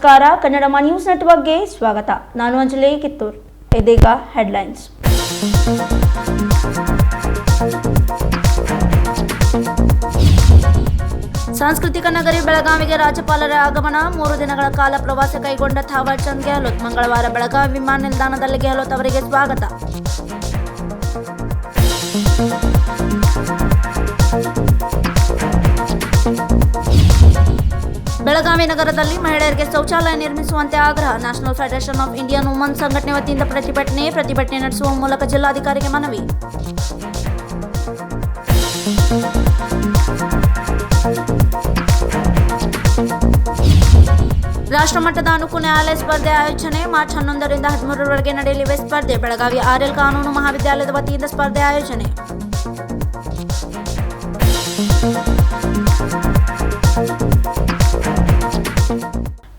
ನಮಸ್ಕಾರ, ಕನ್ನಡಮ ನ್ಯೂಸ್ ನೆಟ್ವರ್ಕ್ಗೆ ಸ್ವಾಗತ. ನಾನು ಅಂಜಲಿ ಕಿತ್ತೂರ್. ಇದೀಗ ಹೆಡ್ಲೈನ್ಸ್. ಸಾಂಸ್ಕೃತಿಕ ನಗರಿ ಬೆಳಗಾವಿಗೆ ರಾಜ್ಯಪಾಲರ ಆಗಮನ. 3 ದಿನಗಳ ಕಾಲ ಪ್ರವಾಸ ಕೈಗೊಂಡ ಥಾವರ್ ಚಂದ್ ಗೆಹ್ಲೋಟ್. ಮಂಗಳವಾರ ಬೆಳಗಾವಿ ವಿಮಾನ ನಿಲ್ದಾಣದಲ್ಲಿ ಗೆಹ್ಲೋಟ್ ಅವರಿಗೆ ಸ್ವಾಗತ. ಬೆಳಗಾವಿ ನಗರದಲ್ಲಿ ಮಹಿಳೆಯರಿಗೆ ಶೌಚಾಲಯ ನಿರ್ಮಿಸುವಂತೆ ಆಗ್ರಹ. National federation of Indian woman ಸಂಘಟನೆ ವತಿಯಿಂದ ಪ್ರತಿಭಟನೆ ನಡೆಸುವ ಮೂಲಕ ಜಿಲ್ಲಾಧಿಕಾರಿಗೆ ಮನವಿ. ರಾಷ್ಟ್ರಮಟ್ಟದ ಅನುಕು ನ್ಯಾಯಾಲಯ ಸ್ಪರ್ಧೆ ಆಯೋಜನೆ. ಮಾರ್ಚ್ 11ರಿಂದ 13ರವರೆಗೆ ನಡೆಯಲಿವೆ ಸ್ಪರ್ಧೆ. ಬೆಳಗಾವಿ ಆರ್ಎಲ್ ಕಾನೂನು ಮಹಾವಿದ್ಯಾಲಯದ ವತಿಯಿಂದ ಸ್ಪರ್ಧೆ ಆಯೋಜನೆ.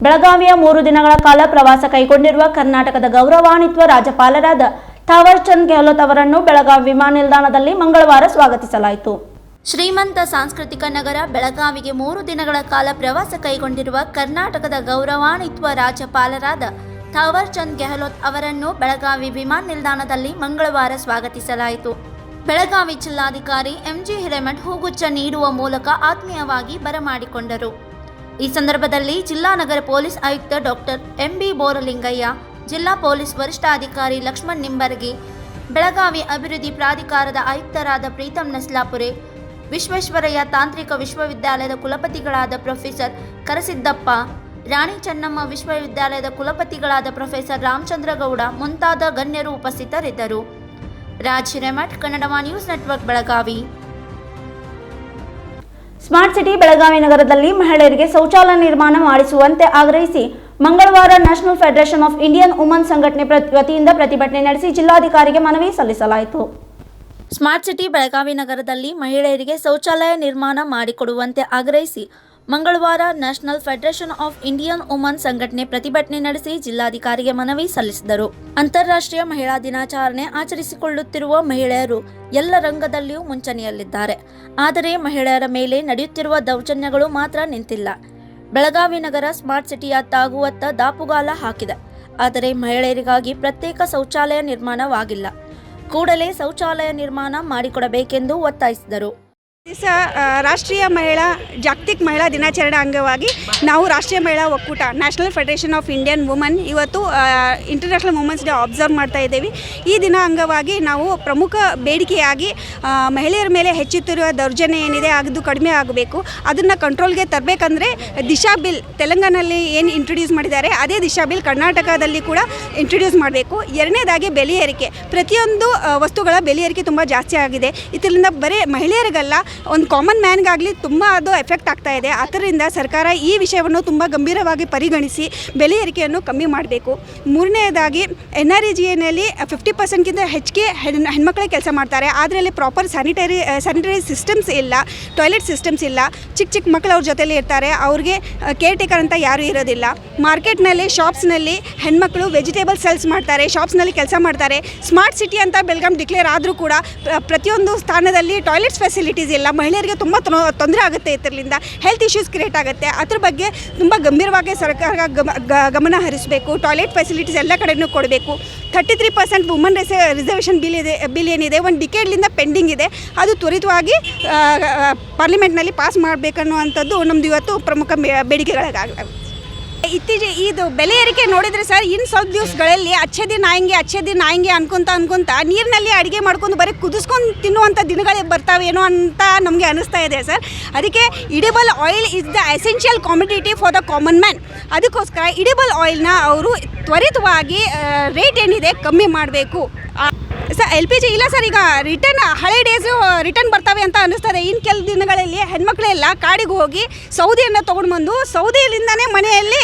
ಬೆಳಗಾವಿಯ 3 ದಿನಗಳ ಕಾಲ ಪ್ರವಾಸ ಕೈಗೊಂಡಿರುವ ಕರ್ನಾಟಕದ ಗೌರವಾನ್ವಿತ ರಾಜ್ಯಪಾಲರಾದ ಥಾವರ್ ಚಂದ್ ಗೆಹ್ಲೋಟ್ ಅವರನ್ನು ಬೆಳಗಾವಿ ವಿಮಾನ ನಿಲ್ದಾಣದಲ್ಲಿ ಮಂಗಳವಾರ ಸ್ವಾಗತಿಸಲಾಯಿತು. ಶ್ರೀಮಂತ ಸಾಂಸ್ಕೃತಿಕ ನಗರ ಬೆಳಗಾವಿಗೆ 3 ದಿನಗಳ ಕಾಲ ಪ್ರವಾಸ ಕೈಗೊಂಡಿರುವ ಕರ್ನಾಟಕದ ಗೌರವಾನ್ವಿತ ರಾಜ್ಯಪಾಲರಾದ ಥಾವರ್ ಚಂದ್ ಗೆಹ್ಲೋಟ್ ಅವರನ್ನು ಬೆಳಗಾವಿ ವಿಮಾನ ನಿಲ್ದಾಣದಲ್ಲಿ ಮಂಗಳವಾರ ಸ್ವಾಗತಿಸಲಾಯಿತು. ಬೆಳಗಾವಿ ಜಿಲ್ಲಾಧಿಕಾರಿ ಎಂಜಿ ಹಿರೇಮಠ್ ಹೂಗುಚ್ಛ ನೀಡುವ ಮೂಲಕ ಆತ್ಮೀಯವಾಗಿ ಬರಮಾಡಿಕೊಂಡರು. ಈ ಸಂದರ್ಭದಲ್ಲಿ ಜಿಲ್ಲಾ ನಗರ ಪೊಲೀಸ್ ಆಯುಕ್ತ ಡಾಕ್ಟರ್ ಎಂಬಿ ಬೋರಲಿಂಗಯ್ಯ, ಜಿಲ್ಲಾ ಪೊಲೀಸ್ ವರಿಷ್ಠಾಧಿಕಾರಿ ಲಕ್ಷ್ಮಣ್ ನಿಂಬರ್ಗಿ, ಬೆಳಗಾವಿ ಅಭಿವೃದ್ಧಿ ಪ್ರಾಧಿಕಾರದ ಆಯುಕ್ತರಾದ ಪ್ರೀತಂ ನಸ್ಲಾಪುರೆ, ವಿಶ್ವೇಶ್ವರಯ್ಯ ತಾಂತ್ರಿಕ ವಿಶ್ವವಿದ್ಯಾಲಯದ ಕುಲಪತಿಗಳಾದ ಪ್ರೊಫೆಸರ್ ಕರಸಿದ್ದಪ್ಪ, ರಾಣಿ ಚೆನ್ನಮ್ಮ ವಿಶ್ವವಿದ್ಯಾಲಯದ ಕುಲಪತಿಗಳಾದ ಪ್ರೊಫೆಸರ್ ರಾಮಚಂದ್ರಗೌಡ ಮುಂತಾದ ಗಣ್ಯರು ಉಪಸ್ಥಿತರಿದ್ದರು. Raj Hiremath, Kannadamma news network, Belagavi. Smart city Belagavi ನಗರದಲ್ಲಿ ಮಹಿಳೆಯರಿಗೆ ಶೌಚಾಲಯ ನಿರ್ಮಾಣ ಮಾಡಿಸುವಂತೆ ಆಗ್ರಹಿಸಿ ಮಂಗಳವಾರ national federation of Indian woman ಸಂಘಟನೆ ವತಿಯಿಂದ ಪ್ರತಿಭಟನೆ ನಡೆಸಿ ಜಿಲ್ಲಾಧಿಕಾರಿಗೆ ಮನವಿ ಸಲ್ಲಿಸಲಾಯಿತು. ಸ್ಮಾರ್ಟ್ ಸಿಟಿ ಬೆಳಗಾವಿ ನಗರದಲ್ಲಿ ಮಹಿಳೆಯರಿಗೆ ಶೌಚಾಲಯ ನಿರ್ಮಾಣ ಮಾಡಿಕೊಡುವಂತೆ ಆಗ್ರಹಿಸಿ ಮಂಗಳವಾರ national federation of Indian woman ಸಂಘಟನೆ ಪ್ರತಿಭಟನೆ ನಡೆಸಿ ಜಿಲ್ಲಾಧಿಕಾರಿಗೆ ಮನವಿ ಸಲ್ಲಿಸಿದರು. ಅಂತಾರಾಷ್ಟ್ರೀಯ ಮಹಿಳಾ ದಿನಾಚರಣೆ ಆಚರಿಸಿಕೊಳ್ಳುತ್ತಿರುವ ಮಹಿಳೆಯರು ಎಲ್ಲ ರಂಗದಲ್ಲಿಯೂ ಮುಂಚೂಣಿಯಲ್ಲಿದ್ದಾರೆ. ಆದರೆ ಮಹಿಳೆಯರ ಮೇಲೆ ನಡೆಯುತ್ತಿರುವ ದೌರ್ಜನ್ಯಗಳು ಮಾತ್ರ ನಿಂತಿಲ್ಲ. ಬೆಳಗಾವಿ ನಗರ ಸ್ಮಾರ್ಟ್ ಸಿಟಿಯತ್ತಾಗುವತ್ತ ದಾಪುಗಾಲ ಹಾಕಿದೆ. ಆದರೆ ಮಹಿಳೆಯರಿಗಾಗಿ ಪ್ರತ್ಯೇಕ ಶೌಚಾಲಯ ನಿರ್ಮಾಣವಾಗಿಲ್ಲ. ಕೂಡಲೇ ಶೌಚಾಲಯ ನಿರ್ಮಾಣ ಮಾಡಿಕೊಡಬೇಕೆಂದು ಒತ್ತಾಯಿಸಿದರು. ರಾಷ್ಟ್ರೀಯ ಜಾಗತಿಕ ಮಹಿಳಾ ದಿನಾಚರಣೆ ಅಂಗವಾಗಿ ನಾವು ರಾಷ್ಟ್ರೀಯ ಮಹಿಳಾ ಒಕ್ಕೂಟ national federation of Indian woman ಇವತ್ತು ಇಂಟರ್ನ್ಯಾಷನಲ್ ವುಮೆನ್ಸ್ ಡೇ ಅಬ್ಸರ್ವ್ ಮಾಡ್ತಾ ಇದ್ದೇವೆ. ಈ ದಿನ ಅಂಗವಾಗಿ ನಾವು ಪ್ರಮುಖ ಬೇಡಿಕೆಯಾಗಿ ಮಹಿಳೆಯರ ಮೇಲೆ ಹೆಚ್ಚುತ್ತಿರುವ ದೌರ್ಜನ್ಯ ಏನಿದೆ ಅದು ಕಡಿಮೆ ಆಗಬೇಕು. ಅದನ್ನು ಕಂಟ್ರೋಲ್ಗೆ ತರಬೇಕಂದ್ರೆ ದಿಶಾ ಬಿಲ್ ತೆಲಂಗಾಣದಲ್ಲಿ ಏನು ಇಂಟ್ರೊಡ್ಯೂಸ್ ಮಾಡಿದ್ದಾರೆ ಅದೇ ದಿಶಾ ಬಿಲ್ ಕರ್ನಾಟಕದಲ್ಲಿ ಕೂಡ ಇಂಟ್ರೊಡ್ಯೂಸ್ ಮಾಡಬೇಕು. ಎರಡನೇದಾಗಿ ಬೆಲೆ ಏರಿಕೆ, ಪ್ರತಿಯೊಂದು ವಸ್ತುಗಳ ಬೆಲೆ ಏರಿಕೆ ತುಂಬ ಜಾಸ್ತಿ ಆಗಿದೆ. ಇದರಿಂದ ಬರೀ ಮಹಿಳೆಯರಿಗಲ್ಲ, ಒಂದು ಕಾಮನ್ ಮ್ಯಾನ್ಗಾಗಲಿ ತುಂಬ ಅದು ಎಫೆಕ್ಟ್ ಆಗ್ತಾ ಇದೆ. ಅದರಿಂದ ಸರ್ಕಾರ ಈ ವಿಷಯವನ್ನು ತುಂಬ ಗಂಭೀರವಾಗಿ ಪರಿಗಣಿಸಿ ಬೆಲೆ ಏರಿಕೆಯನ್ನು ಕಮ್ಮಿ ಮಾಡಬೇಕು. ಮೂರನೇದಾಗಿ NREGA-ನಲ್ಲಿ 50%ಗಿಂತ ಹೆಚ್ಚಿಗೆ ಹೆಣ್ಮಕ್ಳೇ ಕೆಲಸ ಮಾಡ್ತಾರೆ. ಆದರೆ ಅಲ್ಲಿ ಪ್ರಾಪರ್ ಸ್ಯಾನಿಟರಿ ಸಿಸ್ಟಮ್ಸ್ ಇಲ್ಲ, ಟಾಯ್ಲೆಟ್ ಸಿಸ್ಟಮ್ಸ್ ಇಲ್ಲ. ಚಿಕ್ಕ ಮಕ್ಕಳು ಅವ್ರ ಜೊತೆಲಿ ಇರ್ತಾರೆ, ಅವ್ರಿಗೆ ಕೇರ್ ಟೇಕರ್ ಅಂತ ಯಾರೂ ಇರೋದಿಲ್ಲ. ಮಾರ್ಕೆಟ್ನಲ್ಲಿ ಶಾಪ್ಸ್ನಲ್ಲಿ ಹೆಣ್ಮಕ್ಳು ವೆಜಿಟೇಬಲ್ ಸೇಲ್ಸ್ ಮಾಡ್ತಾರೆ, ಶಾಪ್ಸ್ನಲ್ಲಿ ಕೆಲಸ ಮಾಡ್ತಾರೆ. ಸ್ಮಾರ್ಟ್ ಸಿಟಿ ಅಂತ ಬೆಳಗಾಂ ಡಿಕ್ಲೇರ್ ಆದರೂ ಕೂಡ ಪ್ರತಿಯೊಂದು ಸ್ಥಾನದಲ್ಲಿ ಟಾಯ್ಲೆಟ್ಸ್ ಫೆಸಿಲಿಟೀಸ್ ಇಲ್ಲ. ಮಹಿಳೆಯರಿಗೆ ತುಂಬ ತೊಂದರೆ ಆಗುತ್ತೆ. ಇದರಿಂದ ಹೆಲ್ತ್ ಇಶ್ಯೂಸ್ ಕ್ರಿಯೇಟ್ ಆಗುತ್ತೆ. ಅದ್ರ ಬಗ್ಗೆ ತುಂಬ ಗಂಭೀರವಾಗಿ ಸರ್ಕಾರ ಗಮನ ಹರಿಸಬೇಕು. ಟಾಯ್ಲೆಟ್ ಫೆಸಿಲಿಟೀಸ್ ಎಲ್ಲ ಕಡೆಯೂ ಕೊಡಬೇಕು. 33% ವುಮನ್ ರಿಸರ್ವೇಷನ್ ಬಿಲ್ ಏನಿದೆ ಒಂದು ಡಿಕೇಡ್ಲಿಂದ ಪೆಂಡಿಂಗ್ ಇದೆ, ಅದು ತ್ವರಿತವಾಗಿ ಪಾರ್ಲಿಮೆಂಟ್ನಲ್ಲಿ ಪಾಸ್ ಮಾಡಬೇಕನ್ನುವಂಥದ್ದು ನಮ್ಮದು ಇವತ್ತು ಪ್ರಮುಖ ಬೇಡಿಕೆಗಳಾಗಲಿವೆ. ಇತ್ತೀಚೆಗೆ ಇದು ಬೆಲೆ ಏರಿಕೆ ನೋಡಿದರೆ ಸರ್, ಇನ್ನು ಸ್ವಲ್ಪ ದಿವಸಗಳಲ್ಲಿ ಅಚ್ಚೆ ದಿನ ಆಯಂಗೆ ಅನ್ಕೊಂತ ನೀರಿನಲ್ಲಿ ಅಡುಗೆ ಮಾಡ್ಕೊಂಡು ಬರೀ ಕುದಿಸ್ಕೊಂಡು ತಿನ್ನುವಂಥ ದಿನಗಳೇ ಬರ್ತಾವೇನೋ ಅಂತ ನಮಗೆ ಅನಿಸ್ತಾ ಇದೆ ಸರ್. ಅದಕ್ಕೆ edible oil is the essential commodity for the common man. ಅದಕ್ಕೋಸ್ಕರ ಇಡಿಬಲ್ ಆಯಿಲ್ನ ಅವರು ತ್ವರಿತವಾಗಿ ರೇಟ್ ಏನಿದೆ ಕಮ್ಮಿ ಮಾಡಬೇಕು. ಸರ್ LPG ಇಲ್ಲ ಸರ್, ಈಗ ಹಳೆ ಡೇಸು ರಿಟರ್ನ್ ಬರ್ತವೆ ಅಂತ ಅನ್ನಿಸ್ತದೆ. ಇನ್ನು ಕೆಲವು ದಿನಗಳಲ್ಲಿ ಹೆಣ್ಮಕ್ಳೆಲ್ಲ ಕಾಡಿಗೆ ಹೋಗಿ ಸೌದೆಯನ್ನು ತೊಗೊಂಡು ಬಂದು ಸೌದೆಯಿಂದನೇ ಮನೆಯಲ್ಲಿ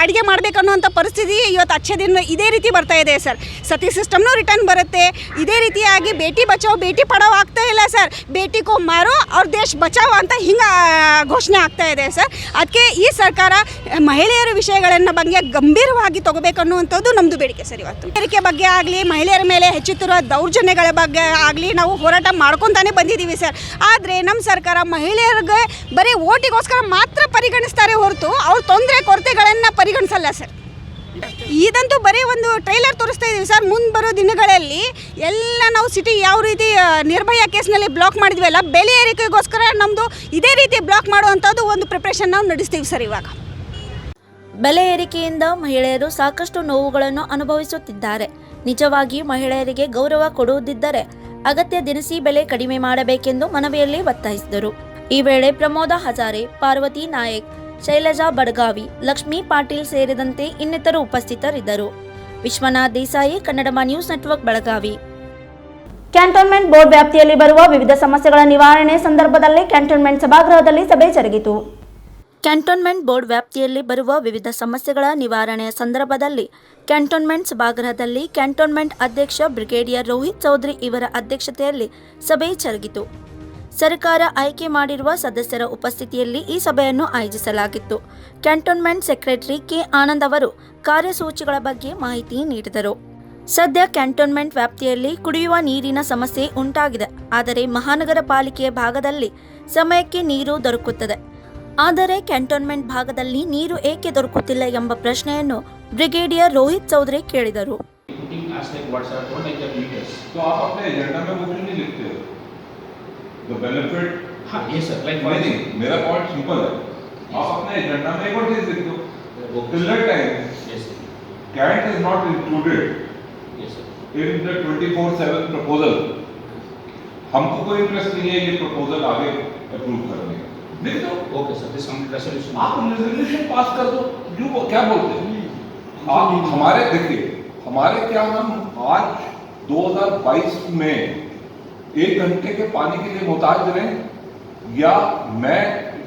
ಅಡುಗೆ ಮಾಡಬೇಕನ್ನುವಂಥ ಪರಿಸ್ಥಿತಿ ಇವತ್ತು ಅಚ್ಚೆ ದಿನ ಇದೇ ರೀತಿ ಬರ್ತಾ ಇದೆ ಸರ್. ಸತಿ ಸಿಸ್ಟಮ್ನೂ ರಿಟರ್ನ್ ಬರುತ್ತೆ. ಇದೇ ರೀತಿಯಾಗಿ ಬೇಟಿ ಬಚಾವ್ ಬೇಟಿ ಪಡಾವ್ ಆಗ್ತಾ ಇಲ್ಲ ಸರ್, ಬೇಟಿ ಕೋ ಮಾರೋ ಅವ್ರ ದೇಶ ಬಚಾವ್ ಅಂತ ಹಿಂಗೆ ಘೋಷಣೆ ಆಗ್ತಾ ಇದೆ ಸರ್. ಅದಕ್ಕೆ ಈ ಸರ್ಕಾರ ಮಹಿಳೆಯರ ವಿಷಯಗಳನ್ನು ಬಗ್ಗೆ ಗಂಭೀರವಾಗಿ ತಗೋಬೇಕನ್ನುವಂಥದ್ದು ನಮ್ಮದು ಬೇಡಿಕೆ ಸರ್. ಇವತ್ತು ಏರಿಕೆ ಬಗ್ಗೆ ಆಗಲಿ, ಮಹಿಳೆಯರ ಮೇಲೆ ಹೆಚ್ಚುತ್ತಿರುವ ಅಥವಾ ದೌರ್ಜನ್ಯಗಳ ಬಗ್ಗೆ ಆಗಲಿ ನಾವು ಹೋರಾಟ ಮಾಡ್ಕೊತಾನೆ ಬಂದಿದ್ದೀವಿ ಸರ್. ಆದರೆ ನಮ್ಮ ಸರ್ಕಾರ ಮಹಿಳೆಯರಿಗೆ ಬರೀ ಓಟಿಗೋಸ್ಕರ ಮಾತ್ರ ಪರಿಗಣಿಸ್ತಾರೆ ಹೊರತು ಅವ್ರ ತೊಂದರೆ ಕೊರತೆಗಳನ್ನು ಪರಿಗಣಿಸಲ್ಲ ಸರ್. ಇದಂತೂ ಬರೀ ಒಂದು ಟ್ರೈಲರ್ ತೋರಿಸ್ತಾ ಇದ್ದೀವಿ ಸರ್. ಮುಂದೆ ಬರೋ ದಿನಗಳಲ್ಲಿ ಎಲ್ಲ ನಾವು ಸಿಟಿ ಯಾವ ರೀತಿ ನಿರ್ಭಯ ಕೇಸ್ನಲ್ಲಿ ಬ್ಲಾಕ್ ಮಾಡಿದ್ವಲ್ಲ, ಬೆಲೆ ಏರಿಕೆಗೋಸ್ಕರ ನಮ್ಮದು ಇದೇ ರೀತಿ ಬ್ಲಾಕ್ ಮಾಡುವಂಥದ್ದು ಒಂದು ಪ್ರಿಪ್ರೇಷನ್ ನಾವು ನಡೆಸ್ತೀವಿ ಸರ್. ಇವಾಗ ಬೆಲೆ ಏರಿಕೆಯಿಂದ ಮಹಿಳೆಯರು ಸಾಕಷ್ಟು ನೋವುಗಳನ್ನು ಅನುಭವಿಸುತ್ತಿದ್ದಾರೆ. ನಿಜವಾಗಿ ಮಹಿಳೆಯರಿಗೆ ಗೌರವ ಕೊಡುವುದಿದ್ದರೆ ಅಗತ್ಯ ದಿನಸಿ ಬೆಲೆ ಕಡಿಮೆ ಮಾಡಬೇಕೆಂದು ಮನವಿಯಲ್ಲಿ ಒತ್ತಾಯಿಸಿದರು. ಈ ವೇಳೆ ಪ್ರಮೋದ ಹಜಾರೆ, ಪಾರ್ವತಿ ನಾಯಕ್, ಶೈಲಜಾ ಬಡಗಾವಿ, ಲಕ್ಷ್ಮೀ ಪಾಟೀಲ್ ಸೇರಿದಂತೆ ಇನ್ನಿತರು ಉಪಸ್ಥಿತರಿದ್ದರು. Vishwanath Desai, Kannadamma news network, Belagavi. Cantonment board ವ್ಯಾಪ್ತಿಯಲ್ಲಿ ಬರುವ ವಿವಿಧ ಸಮಸ್ಯೆಗಳ ನಿವಾರಣೆ ಸಂದರ್ಭದಲ್ಲಿ ಕ್ಯಾಂಟೋನ್ಮೆಂಟ್ ಸಭಾಗೃಹದಲ್ಲಿ ಸಭೆ ಜರುಗಿತು. ಕ್ಯಾಂಟೋನ್ಮೆಂಟ್ ಬೋರ್ಡ್ ವ್ಯಾಪ್ತಿಯಲ್ಲಿ ಬರುವ ವಿವಿಧ ಸಮಸ್ಯೆಗಳ ನಿವಾರಣೆಯ ಸಂದರ್ಭದಲ್ಲಿ ಕ್ಯಾಂಟೋನ್ಮೆಂಟ್ ಸಭಾಗೃಹದಲ್ಲಿ ಕ್ಯಾಂಟೋನ್ಮೆಂಟ್ ಅಧ್ಯಕ್ಷ ಬ್ರಿಗೇಡಿಯರ್ ರೋಹಿತ್ ಚೌಧರಿ ಇವರ ಅಧ್ಯಕ್ಷತೆಯಲ್ಲಿ ಸಭೆ ಜರುಗಿತು. ಸರ್ಕಾರ ಆಯ್ಕೆ ಮಾಡಿರುವ ಸದಸ್ಯರ ಉಪಸ್ಥಿತಿಯಲ್ಲಿ ಈ ಸಭೆಯನ್ನು ಆಯೋಜಿಸಲಾಗಿತ್ತು. ಕ್ಯಾಂಟೋನ್ಮೆಂಟ್ ಸೆಕ್ರೆಟರಿ ಕೆ ಆನಂದ್ ಅವರು ಕಾರ್ಯಸೂಚಿಗಳ ಬಗ್ಗೆ ಮಾಹಿತಿ ನೀಡಿದರು. ಸದ್ಯ ಕ್ಯಾಂಟೋನ್ಮೆಂಟ್ ವ್ಯಾಪ್ತಿಯಲ್ಲಿ ಕುಡಿಯುವ ನೀರಿನ ಸಮಸ್ಯೆ ಉಂಟಾಗಿದೆ. ಆದರೆ ಮಹಾನಗರ ಪಾಲಿಕೆಯ ಭಾಗದಲ್ಲಿ ಸಮಯಕ್ಕೆ ನೀರು ದೊರಕುತ್ತದೆ. ಆದರೆ ಕ್ಯಾಂಟೋನ್ಮೆಂಟ್ ಭಾಗದಲ್ಲಿ ನೀರು ಏಕೆ ದೊರಕುತ್ತಿಲ್ಲ ಎಂಬ ಪ್ರಶ್ನೆಯನ್ನು ಬ್ರಿಗೇಡಿಯರ್ ರೋಹಿತ್ ಚೌಧರಿ ಕೇಳಿದರು. The benefit, हाँ ये सर लाइक नहीं मेरा पॉइंट सिंपल है. आप अपने एजेंडा में एक और चीज लिख दो. Tiller time cat is not included in the 24/7 proposal. हमको कोई इंटरेस्ट नहीं है ये प्रपोजल आगे अप्रूव करने का. लिख दो. ओके सर, दिस रेजोल्यूशन आप रेजोल्यूशन पास कर दो. जो क्या बोलते हैं आप हमारे देखिए हमारे क्या हम आज 2022 में 1 घंटे के पानी के लिए मोहताज रहें या मैं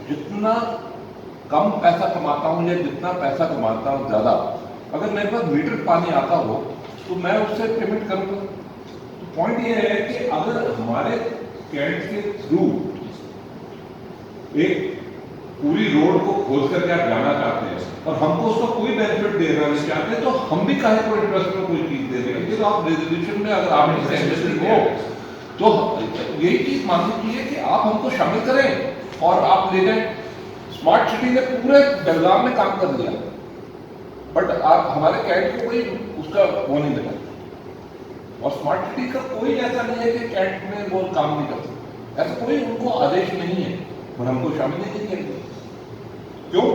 जितना कम पैसा कमाता हूं या जितना पैसा कमाता हूं ज्यादा, अगर मेरे पास मीटर पानी आता हो तो मैं उससे पेमेंट करूंगा. तो पॉइंट ये है कि अगर हमारे कैंट के थ्रू एक पूरी रोड को खोल करके आप जाना चाहते हैं और हमको उसका कोई बेनिफिट देना नहीं चाहते तो हम भी काहे को इंटरेस्ट में कोई चीज दे देंगे. तो आप रेजोल्यूशन में अगर आप हो तो यही चीज मांगी की है कि आप हमको शामिल करें और आप ले जाएं. स्मार्ट सिटी ने पूरे बेलगाम में काम कर दिया बट आप हमारे कैंट को कोई उसका वो नहीं मिला. और स्मार्ट सिटी का कोई ऐसा नहीं है कि कैंट में वो काम नहीं करते. ऐसा कोई उनको आदेश नहीं है और हमको शामिल नहीं करेंगे. क्यों?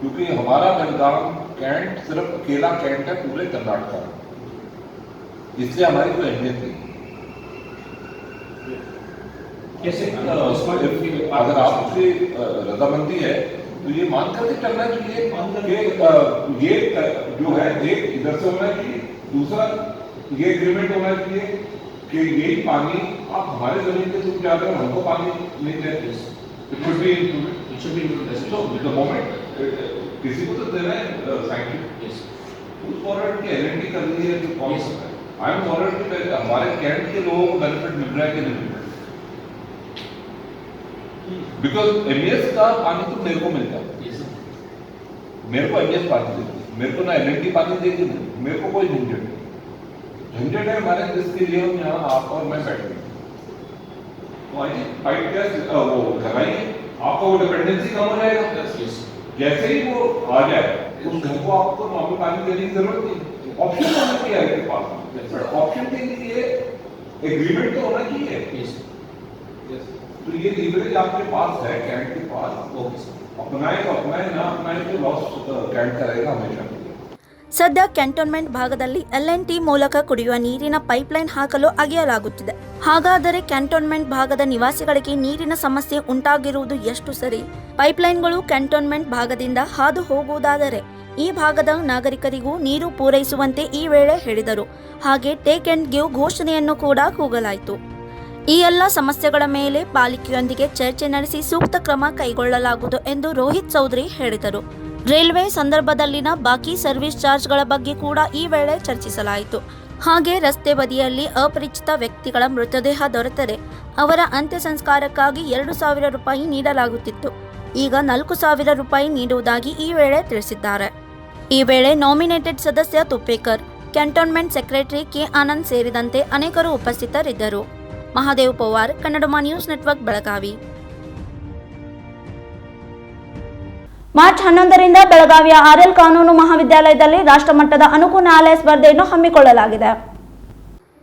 क्योंकि हमारा बेलगाम कैंट सिर्फ अकेला कैंट है पूरे कर्नाटक में, इसलिए हमारी कोई अहमियत नहीं. कैसे अगर आपसे रजामंदी है तो ये मान करके चलना चाहिए कि ये जो है एक इधर से होना चाहिए, दूसरा ये एग्रीमेंट होना चाहिए कि यही पानी आप हमारे जमीन के थ्रू जाकर हमको पानी नहीं देते. It should be included. So the moment किसी को तो देना है साइंटिफिक उस फॉरवर्ड की एलएनटी कर दी है जो कौन सा है. आई एम फॉरवर्ड कि हमारे कैंट के लोगों को बेनिफिट मिल रहा है कि नहीं मिल रहा है. बिकॉज एमएस का पानी तो मेरे को मिलता है. मेरे को एमएस पानी देती है, मेरे को ना एलएनटी पानी देगी, मेरे को कोई झंझट नहीं. झंझट है हमारे जिसके लिए हम यहाँ आप और मैं बैठ गए. तो आइए फाइट गैस वो लगाइए, आपका वो डिपेंडेंसी कम हो जाएगा. जैसे ही वो आ जाए उस घर को आपको नॉर्मल पानी देने की जरूरत नहीं. ऑप्शन होना चाहिए आपके पास, बट ऑप्शन के लिए एग्रीमेंट तो होना चाहिए. तो ये लीवरेज आपके पास है कैंट के पास. अपनाए तो अपनाए, ना अपनाए तो लॉस कैंट करेगा हमेशा. ಸದ್ಯ ಕ್ಯಾಂಟೋನ್ಮೆಂಟ್ ಭಾಗದಲ್ಲಿ LNT ಮೂಲಕ ಕುಡಿಯುವ ನೀರಿನ ಪೈಪ್ಲೈನ್ ಹಾಕಲು ಅಗೆಯಲಾಗುತ್ತಿದೆ. ಹಾಗಾದರೆ ಕ್ಯಾಂಟೋನ್ಮೆಂಟ್ ಭಾಗದ ನಿವಾಸಿಗಳಿಗೆ ನೀರಿನ ಸಮಸ್ಯೆ ಉಂಟಾಗಿರುವುದು ಎಷ್ಟು ಸರಿ? ಪೈಪ್ಲೈನ್ಗಳು ಕ್ಯಾಂಟೋನ್ಮೆಂಟ್ ಭಾಗದಿಂದ ಹಾದು ಹೋಗುವುದಾದರೆ ಈ ಭಾಗದ ನಾಗರಿಕರಿಗೂ ನೀರು ಪೂರೈಸುವಂತೆ ಈ ವೇಳೆ ಹೇಳಿದರು. ಹಾಗೆ ಟೇಕ್ ಅಂಡ್ ಗಿವ್ ಘೋಷಣೆಯನ್ನು ಕೂಡ ಕೂಗಲಾಯಿತು. ಈ ಎಲ್ಲ ಸಮಸ್ಯೆಗಳ ಮೇಲೆ ಪಾಲಿಕೆಯೊಂದಿಗೆ ಚರ್ಚೆ ನಡೆಸಿ ಸೂಕ್ತ ಕ್ರಮ ಕೈಗೊಳ್ಳಲಾಗುವುದು ಎಂದು ರೋಹಿತ್ ಚೌಧರಿ ಹೇಳಿದರು. ರೈಲ್ವೆ ಸಂದರ್ಭದಲ್ಲಿನ ಬಾಕಿ ಸರ್ವಿಸ್ ಚಾರ್ಜ್ಗಳ ಬಗ್ಗೆ ಕೂಡ ಈ ವೇಳೆ ಚರ್ಚಿಸಲಾಯಿತು. ಹಾಗೆ ರಸ್ತೆ ಬದಿಯಲ್ಲಿ ಅಪರಿಚಿತ ವ್ಯಕ್ತಿಗಳ ಮೃತದೇಹ ದೊರೆತರೆ ಅವರ ಅಂತ್ಯ ಸಂಸ್ಕಾರಕ್ಕಾಗಿ 2,000 ರೂಪಾಯಿ ನೀಡಲಾಗುತ್ತಿತ್ತು. ಈಗ 4,000 ರೂಪಾಯಿ ನೀಡುವುದಾಗಿ ಈ ವೇಳೆ ತಿಳಿಸಿದ್ದಾರೆ. ಈ ವೇಳೆ ನಾಮಿನೇಟೆಡ್ ಸದಸ್ಯ Tuppekar, cantonment secretary K Anand ಸೇರಿದಂತೆ ಅನೇಕರು ಉಪಸ್ಥಿತರಿದ್ದರು. Mahadev Pawar, Kannadamma news network, Belagavi. March 11ರಿಂದ ಬೆಳಗಾವಿಯ ಆರ್ಎಲ್ ಕಾನೂನು ಮಹಾವಿದ್ಯಾಲಯದಲ್ಲಿ ರಾಷ್ಟ್ರಮಟ್ಟದ ಅನುಕು ನ್ಯಾಯಾಲಯ ಸ್ಪರ್ಧೆಯನ್ನು ಹಮ್ಮಿಕೊಳ್ಳಲಾಗಿದೆ.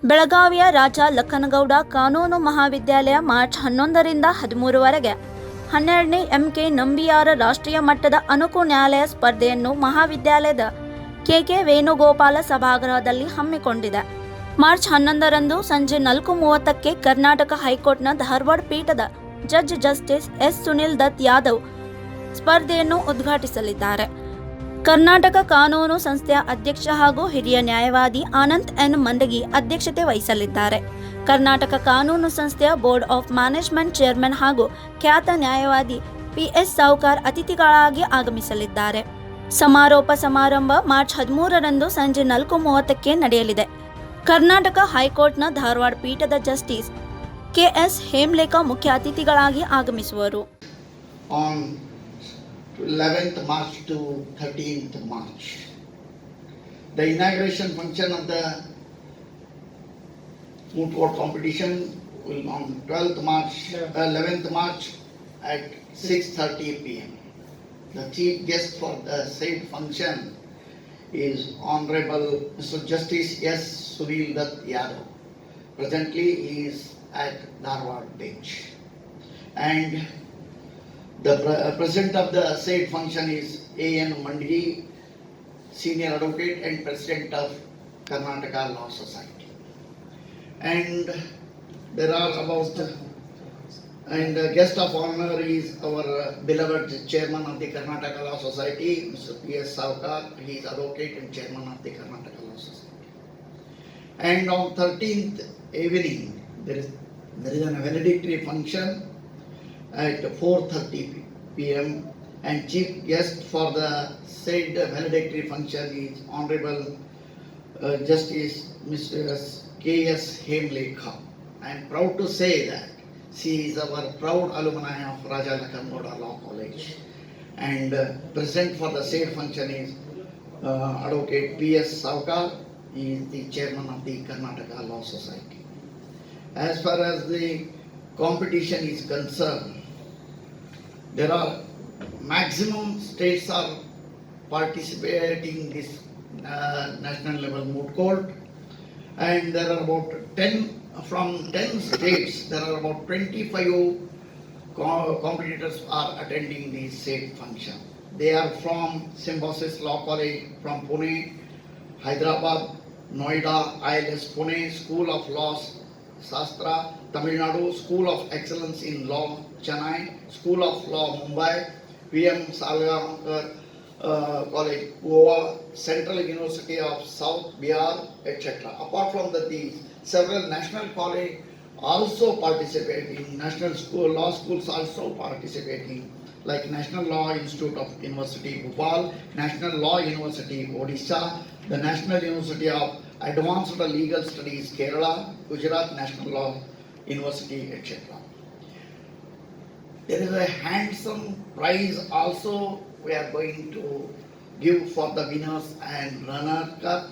ಬೆಳಗಾವಿಯ ರಾಜ ಲಖನಗೌಡ ಕಾನೂನು ಮಹಾವಿದ್ಯಾಲಯ ಮಾರ್ಚ್ 11ರಿಂದ 13ರವರೆಗೆ 12ನೇ MK ನಂಬಿಯಾರ ರಾಷ್ಟ್ರೀಯ ಮಟ್ಟದ ಅನುಕು ನ್ಯಾಯಾಲಯ ಸ್ಪರ್ಧೆಯನ್ನು ಮಹಾವಿದ್ಯಾಲಯದ KK ವೇಣುಗೋಪಾಲ ಸಭಾಗೃಹದಲ್ಲಿ ಹಮ್ಮಿಕೊಂಡಿದೆ. ಮಾರ್ಚ್ 11ರಂದು ಸಂಜೆ 4:30ಕ್ಕೆ ಕರ್ನಾಟಕ ಹೈಕೋರ್ಟ್ನ ಧಾರವಾಡ ಪೀಠದ judge justice S Sunil Dutt Yadav ಸ್ಪರ್ಧೆಯನ್ನು ಉದ್ಘಾಟಿಸಲಿದ್ದಾರೆ. ಕರ್ನಾಟಕ ಕಾನೂನು ಸಂಸ್ಥೆಯ ಅಧ್ಯಕ್ಷ ಹಾಗೂ ಹಿರಿಯ ನ್ಯಾಯವಾದಿ ಆನಂದ್ ಎನ್ ಮಂದಗಿ ಅಧ್ಯಕ್ಷತೆ ವಹಿಸಲಿದ್ದಾರೆ. ಕರ್ನಾಟಕ ಕಾನೂನು ಸಂಸ್ಥೆಯ ಬೋರ್ಡ್ ಆಫ್ ಮ್ಯಾನೇಜ್ಮೆಂಟ್ ಚೇರ್ಮನ್ ಹಾಗೂ ಖ್ಯಾತ ನ್ಯಾಯವಾದಿ PS ಸಾವ್ಕಾರ್ ಅತಿಥಿಗಳಾಗಿ ಆಗಮಿಸಲಿದ್ದಾರೆ. ಸಮಾರೋಪ ಸಮಾರಂಭ ಮಾರ್ಚ್ 13ರಂದು ಸಂಜೆ 4:30ಕ್ಕೆ ನಡೆಯಲಿದೆ. ಕರ್ನಾಟಕ ಹೈಕೋರ್ಟ್ನ ಧಾರವಾಡ ಪೀಠದ ಜಸ್ಟಿಸ್ KS ಹೇಮ್ಲೇಖ ಮುಖ್ಯ ಅತಿಥಿಗಳಾಗಿ ಆಗಮಿಸುವರು. On 11th March to 13th March. The inauguration function of the moot court competition will on 11th March at 6:30 p.m. The chief guest for the said function is Honorable Mr. Justice S. Sunil Dutt Yadav. Presently he is at Dharwad bench. And the president of the said function is A.N. Mandigi, senior advocate and president of Karnataka Law Society. And there are and the guest of honor is our beloved chairman of the Karnataka Law Society, Mr. PS Saukar. He is advocate and chairman of the Karnataka Law Society. And on 13th evening, there is a valedictory function at 4:30 p.m. and chief guest for the said valedictory function is Honorable Justice Mr. K.S. Hemlekha. I am proud to say that she is our proud alumni of Raja Lakhangoda Law College, and present for the said function is Advocate P.S. Saukar. He is the chairman of the Karnataka Law Society. As far as the competition is concerned, there are maximum states are participating in this national level moot court, and there are about 10 states. There are about 25 competitors are attending the said function. They are from Symbiosis Law College from Pune, Hyderabad, Noida, ILS Pune, School of Law Shastra, Tamil Nadu, School of Excellence in Law, Chennai, School of Law, Mumbai, PM Salgaonkar College, Goa, Central University of South Bihar, etc. Apart from that, these several national colleges also participating, national school, law schools also participating, like National Law Institute of University Bhopal, National Law University Odisha, the National University of Advanced Legal Studies Kerala, Gujarat National Law University, etc. There is a handsome prize also we are going to give for the winners and runner-up.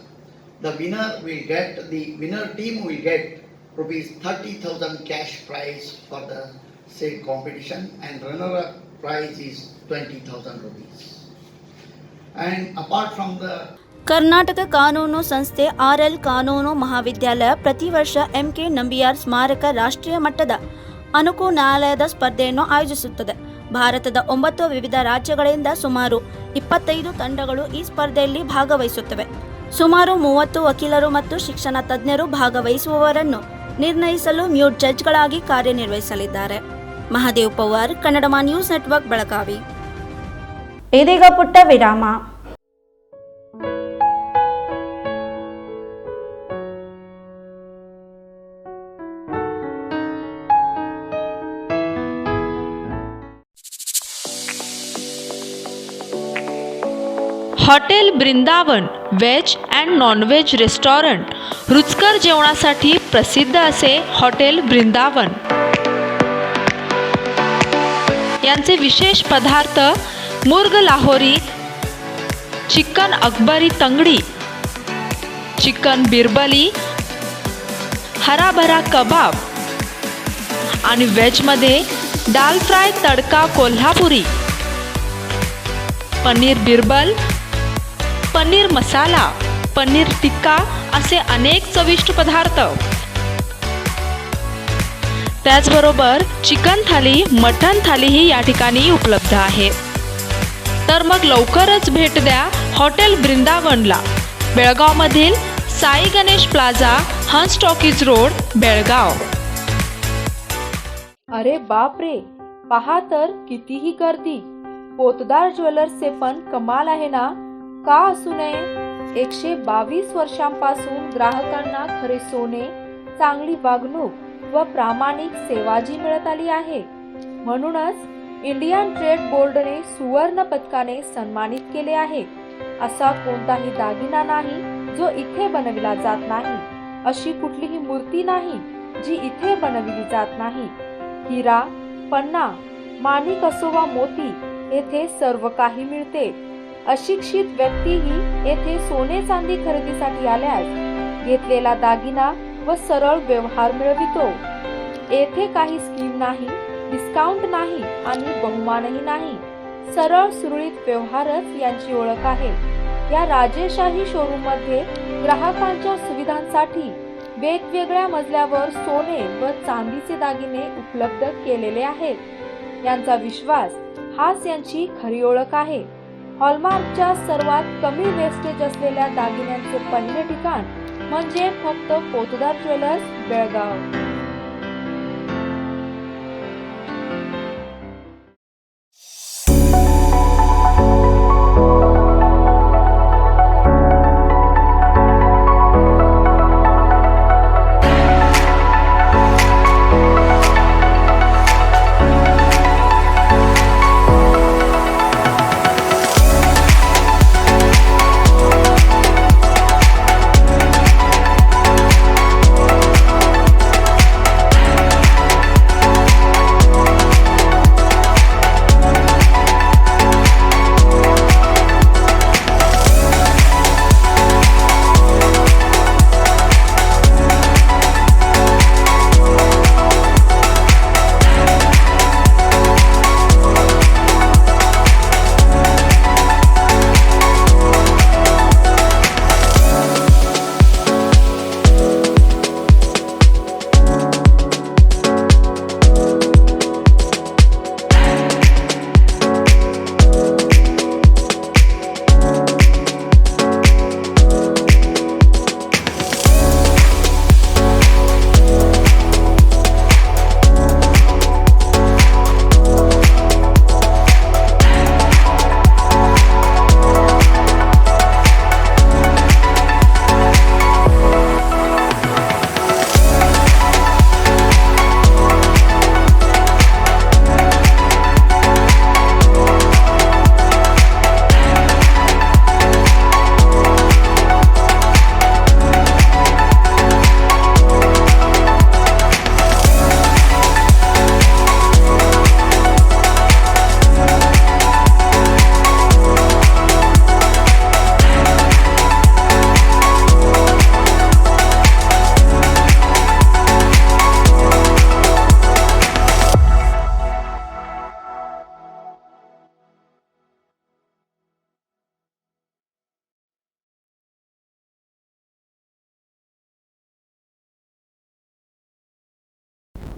The winner team will get rupees 30,000 cash prize for the said competition, and runner-up prize is 20,000 rupees. And apart from the Karnataka ಕಾನೂನು ಸಂಸ್ಥೆ RL ಕಾನೂನು ಮಹಾವಿದ್ಯಾಲಯ ಪ್ರತಿ ವರ್ಷ MK Nambiar ಸ್ಮಾರಕ ರಾಷ್ಟ್ರೀಯ ಮಟ್ಟದ ಅನುಕು ನ್ಯಾಯಾಲಯದ ಸ್ಪರ್ಧೆಯನ್ನು ಆಯೋಜಿಸುತ್ತದೆ. ಭಾರತದ 9 ವಿವಿಧ ರಾಜ್ಯಗಳಿಂದ ಸುಮಾರು 25 ತಂಡಗಳು ಈ ಸ್ಪರ್ಧೆಯಲ್ಲಿ ಭಾಗವಹಿಸುತ್ತವೆ. ಸುಮಾರು 30 ವಕೀಲರು ಮತ್ತು ಶಿಕ್ಷಣ ತಜ್ಞರು ಭಾಗವಹಿಸುವವರನ್ನು ನಿರ್ಣಯಿಸಲು ಮ್ಯೂಟ್ ಜಡ್ಜ್ಗಳಾಗಿ ಕಾರ್ಯನಿರ್ವಹಿಸಲಿದ್ದಾರೆ. Mahadev Pawar, Kannadamma news network, Belagavi. ಇದೀಗ ಪುಟ್ಟ ವಿರಾಮ. Hotel Brindavan veg and non veg restaurant. रुचकर जेवणासाठी प्रसिद्ध असे हॉटेल ब्रिंदावन. यांचे विशेष पदार्थ मुर्ग लाहोरी, चिकन अकबरी तंगडी, चिकन बिरबली, हराभरा कबाब आणि व्हेजमध्ये दाल फ्राय तडका कोल्हापुरी, पनीर बिरबल, पनीर मसाला, पनीर टिक्का असे अनेक चविष्ट पदार्थ. त्याचबरोबर चिकन थाली, मटण थालीही या ठिकाणी उपलब्ध आहे. तर मग लवकरच भेट द्या हॉटेल बृंदावनला, बेळगावमधील साई गणेश प्लाझा, हंस टॉकीज रोड, बेळगाव. अरे बाप रे, पहा तर कितीही गर्दी. पोतदार ज्वेलर्सचे पण कमाल आहे ना, का असू नये. 122 वर्षांपासून ग्राहकांना खरे सोने, चांगली वागणूक व प्रामाणिक सेवा जी मिळत आली आहे. म्हणूनच इंडियन ट्रेड बोर्डने सुवर्ण पदकाने सन्मानित केले आहे. असा कोणताही दागिना नाही जो इथे बनविला जात नाही, अशी कुठलीही मूर्ती नाही जी इथे बनविली जात नाही. हिरा, पन्ना, माणिक असो वा मोती, येथे सर्व काही मिळते. अशिक्षित व्यक्तीही येथे सोने चांदी खरेदीसाठी आल्यास घेतलेला दागिना व सरळ व्यवहार मिळवितो. येथे काही स्कीम नाही, डिस्काउंट नाही आणि बहुमानही नाही. सरळ सुरळीत व्यवहारच यांची ओळख आहे. या राजेशाही शोरूम मध्ये ग्राहकांच्या सुविधांसाठी वेगवेगळ्या मजल्यावर सोने व चांदीचे दागिने उपलब्ध केलेले आहेत. यांचा विश्वास हाच यांची खरी ओळख आहे. हॉलमार्कच्या सर्वात कमी वेस्टेज असलेल्या दागिन्यांचे पहिले ठिकाण म्हणजे फक्त पोतदार ज्वेलर्स, बेळगाव.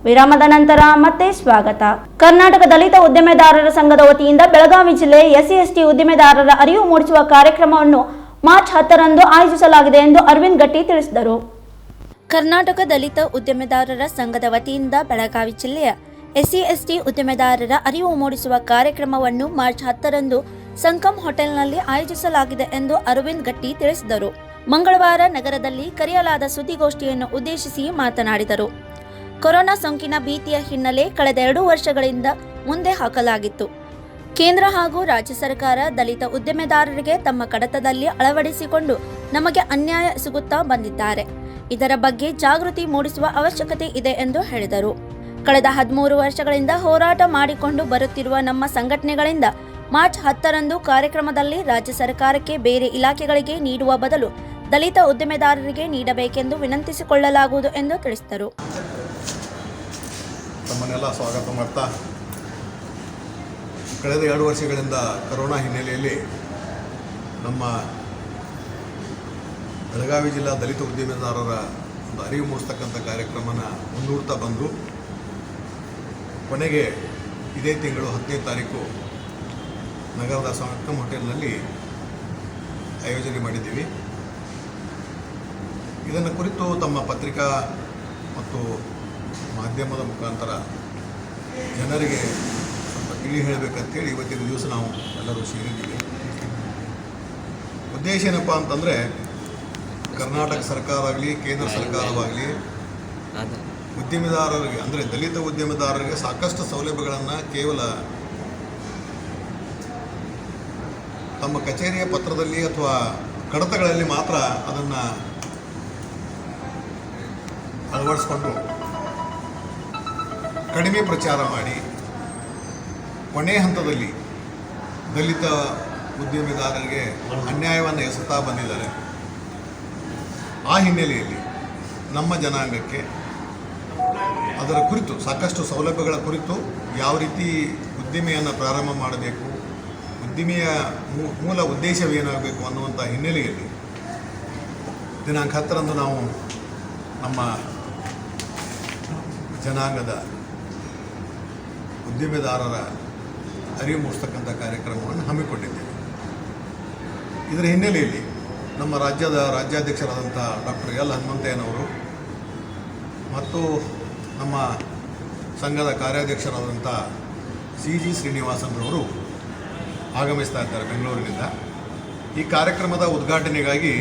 ವಿರಾಮದ ನಂತರ ಮತ್ತೆ ಸ್ವಾಗತ. ಕರ್ನಾಟಕ ದಲಿತ ಉದ್ದಿಮೆದಾರರ ಸಂಘದ ವತಿಯಿಂದ ಬೆಳಗಾವಿ ಜಿಲ್ಲೆ SC/ST ಉದ್ದಿಮೆದಾರರ ಅರಿವು ಮೂಡಿಸುವ ಕಾರ್ಯಕ್ರಮವನ್ನು ಮಾರ್ಚ್ 10ರಂದು ಆಯೋಜಿಸಲಾಗಿದೆ ಎಂದು ಅರವಿಂದ್ ಗಟ್ಟಿ ತಿಳಿಸಿದರು. ಕರ್ನಾಟಕ ದಲಿತ ಉದ್ದಿಮೆದಾರರ ಸಂಘದ ವತಿಯಿಂದ ಬೆಳಗಾವಿ ಜಿಲ್ಲೆಯ SC/ST ಉದ್ದಿಮೆದಾರರ ಅರಿವು ಮೂಡಿಸುವ ಕಾರ್ಯಕ್ರಮವನ್ನು ಮಾರ್ಚ್ 10ರಂದು ಸಂಕಮ್ ಹೋಟೆಲ್ನಲ್ಲಿ ಆಯೋಜಿಸಲಾಗಿದೆ ಎಂದು ಅರವಿಂದ್ ಗಟ್ಟಿ ತಿಳಿಸಿದರು. ಮಂಗಳವಾರ ನಗರದಲ್ಲಿ ಕರೆಯಲಾದ ಸುದ್ದಿಗೋಷ್ಠಿಯನ್ನು ಉದ್ದೇಶಿಸಿ ಮಾತನಾಡಿದರು. ಕೊರೋನಾ ಸೋಂಕಿನ ಭೀತಿಯ ಹಿನ್ನೆಲೆ ಕಳೆದ 2 ವರ್ಷಗಳಿಂದ ಮುಂದೆ ಹಾಕಲಾಗಿತ್ತು. ಕೇಂದ್ರ ಹಾಗೂ ರಾಜ್ಯ ಸರ್ಕಾರ ದಲಿತ ಉದ್ದಿಮೆದಾರರಿಗೆ ತಮ್ಮ ಕಡತದಲ್ಲಿ ಅಳವಡಿಸಿಕೊಂಡು ನಮಗೆ ಅನ್ಯಾಯ ಎಸಗುತ್ತಾ ಬಂದಿದ್ದಾರೆ. ಇದರ ಬಗ್ಗೆ ಜಾಗೃತಿ ಮೂಡಿಸುವ ಅವಶ್ಯಕತೆ ಇದೆ ಎಂದು ಹೇಳಿದರು. ಕಳೆದ 13 ವರ್ಷಗಳಿಂದ ಹೋರಾಟ ಮಾಡಿಕೊಂಡು ಬರುತ್ತಿರುವ ನಮ್ಮ ಸಂಘಟನೆಗಳಿಂದ ಮಾರ್ಚ್ 10ರಂದು ಕಾರ್ಯಕ್ರಮದಲ್ಲಿ ರಾಜ್ಯ ಸರ್ಕಾರಕ್ಕೆ ಬೇರೆ ಇಲಾಖೆಗಳಿಗೆ ನೀಡುವ ಬದಲು ದಲಿತ ಉದ್ದಿಮೆದಾರರಿಗೆ ನೀಡಬೇಕೆಂದು ವಿನಂತಿಸಿಕೊಳ್ಳಲಾಗುವುದು ಎಂದು ತಿಳಿಸಿದರು. ತಮ್ಮನ್ನೆಲ್ಲ ಸ್ವಾಗತ ಮಾಡ್ತಾ, ಕಳೆದ 2 ವರ್ಷಗಳಿಂದ ಕೊರೋನಾ ಹಿನ್ನೆಲೆಯಲ್ಲಿ ನಮ್ಮ ಬೆಳಗಾವಿ ಜಿಲ್ಲಾ ದಲಿತ ಉದ್ಯಮಿದಾರರ ಒಂದು ಅರಿವು ಮೂಡಿಸ್ತಕ್ಕಂಥ ಕಾರ್ಯಕ್ರಮನ ಮುಂದೂಡ್ತಾ ಬಂದು ಕೊನೆಗೆ ಇದೇ ತಿಂಗಳು 10ನೇ ತಾರೀಕು ನಗರದ ಸಂಗಮ್ ಹೋಟೆಲ್ನಲ್ಲಿ ಆಯೋಜನೆ ಮಾಡಿದ್ದೀವಿ. ಇದನ್ನು ಕುರಿತು ತಮ್ಮ ಪತ್ರಿಕಾ ಮತ್ತು ಮಾಧ್ಯಮದ ಮುಖಾಂತರ ಜನರಿಗೆ ಸ್ವಲ್ಪ ತಿಳಿ ಹೇಳಬೇಕಂತೇಳಿ ಇವತ್ತಿನ ದಿವಸ ನಾವು ಎಲ್ಲರೂ ಸೇರಿದ್ದೀವಿ. ಉದ್ದೇಶ ಏನಪ್ಪ ಅಂತಂದರೆ, ಕರ್ನಾಟಕ ಸರ್ಕಾರ ಆಗಲಿ ಕೇಂದ್ರ ಸರ್ಕಾರವಾಗಲಿ ಉದ್ಯಮಿದಾರರಿಗೆ ಅಂದರೆ ದಲಿತ ಉದ್ಯಮಿದಾರರಿಗೆ ಸಾಕಷ್ಟು ಸೌಲಭ್ಯಗಳನ್ನು ಕೇವಲ ತಮ್ಮ ಕಚೇರಿಯ ಪತ್ರದಲ್ಲಿ ಅಥವಾ ಕಡತಗಳಲ್ಲಿ ಮಾತ್ರ ಅದನ್ನು ಅಳವಡಿಸ್ಕೊಂಡು ಕಡಿಮೆ ಪ್ರಚಾರ ಮಾಡಿ ಕೊನೆ ಹಂತದಲ್ಲಿ ದಲಿತ ಉದ್ಯಮಿದಾರರಿಗೆ ಅನ್ಯಾಯವನ್ನು ಎಸಗುತ್ತಾ ಬಂದಿದ್ದಾರೆ. ಆ ಹಿನ್ನೆಲೆಯಲ್ಲಿ ನಮ್ಮ ಜನಾಂಗಕ್ಕೆ ಅದರ ಕುರಿತು ಸಾಕಷ್ಟು ಸೌಲಭ್ಯಗಳ ಕುರಿತು ಯಾವ ರೀತಿ ಉದ್ದಿಮೆಯನ್ನು ಪ್ರಾರಂಭ ಮಾಡಬೇಕು, ಉದ್ದಿಮೆಯ ಮೂಲ ಉದ್ದೇಶವೇನಾಗಬೇಕು ಅನ್ನುವಂಥ ಹಿನ್ನೆಲೆಯಲ್ಲಿ ದಿನಾಂಕ 10ರಂದು ನಾವು ನಮ್ಮ ಜನಾಂಗದ ಉದ್ದಿಮೆದಾರರ ಅರಿವು ಮೂಡಿಸ್ತಕ್ಕಂಥ ಕಾರ್ಯಕ್ರಮವನ್ನು ಹಮ್ಮಿಕೊಂಡಿದ್ದೇವೆ. ಇದರ ಹಿನ್ನೆಲೆಯಲ್ಲಿ ನಮ್ಮ ರಾಜ್ಯಾಧ್ಯಕ್ಷರಾದಂಥ ಡಾಕ್ಟರ್ ಎಲ್ ಹನುಮಂತಯ್ಯನವರು ಮತ್ತು ನಮ್ಮ ಸಂಘದ ಕಾರ್ಯಾಧ್ಯಕ್ಷರಾದಂಥ CG ಶ್ರೀನಿವಾಸನ್ರವರು ಆಗಮಿಸ್ತಾ ಇದ್ದಾರೆ ಬೆಂಗಳೂರಿನಿಂದ. ಈ ಕಾರ್ಯಕ್ರಮದ ಉದ್ಘಾಟನೆಗಾಗಿ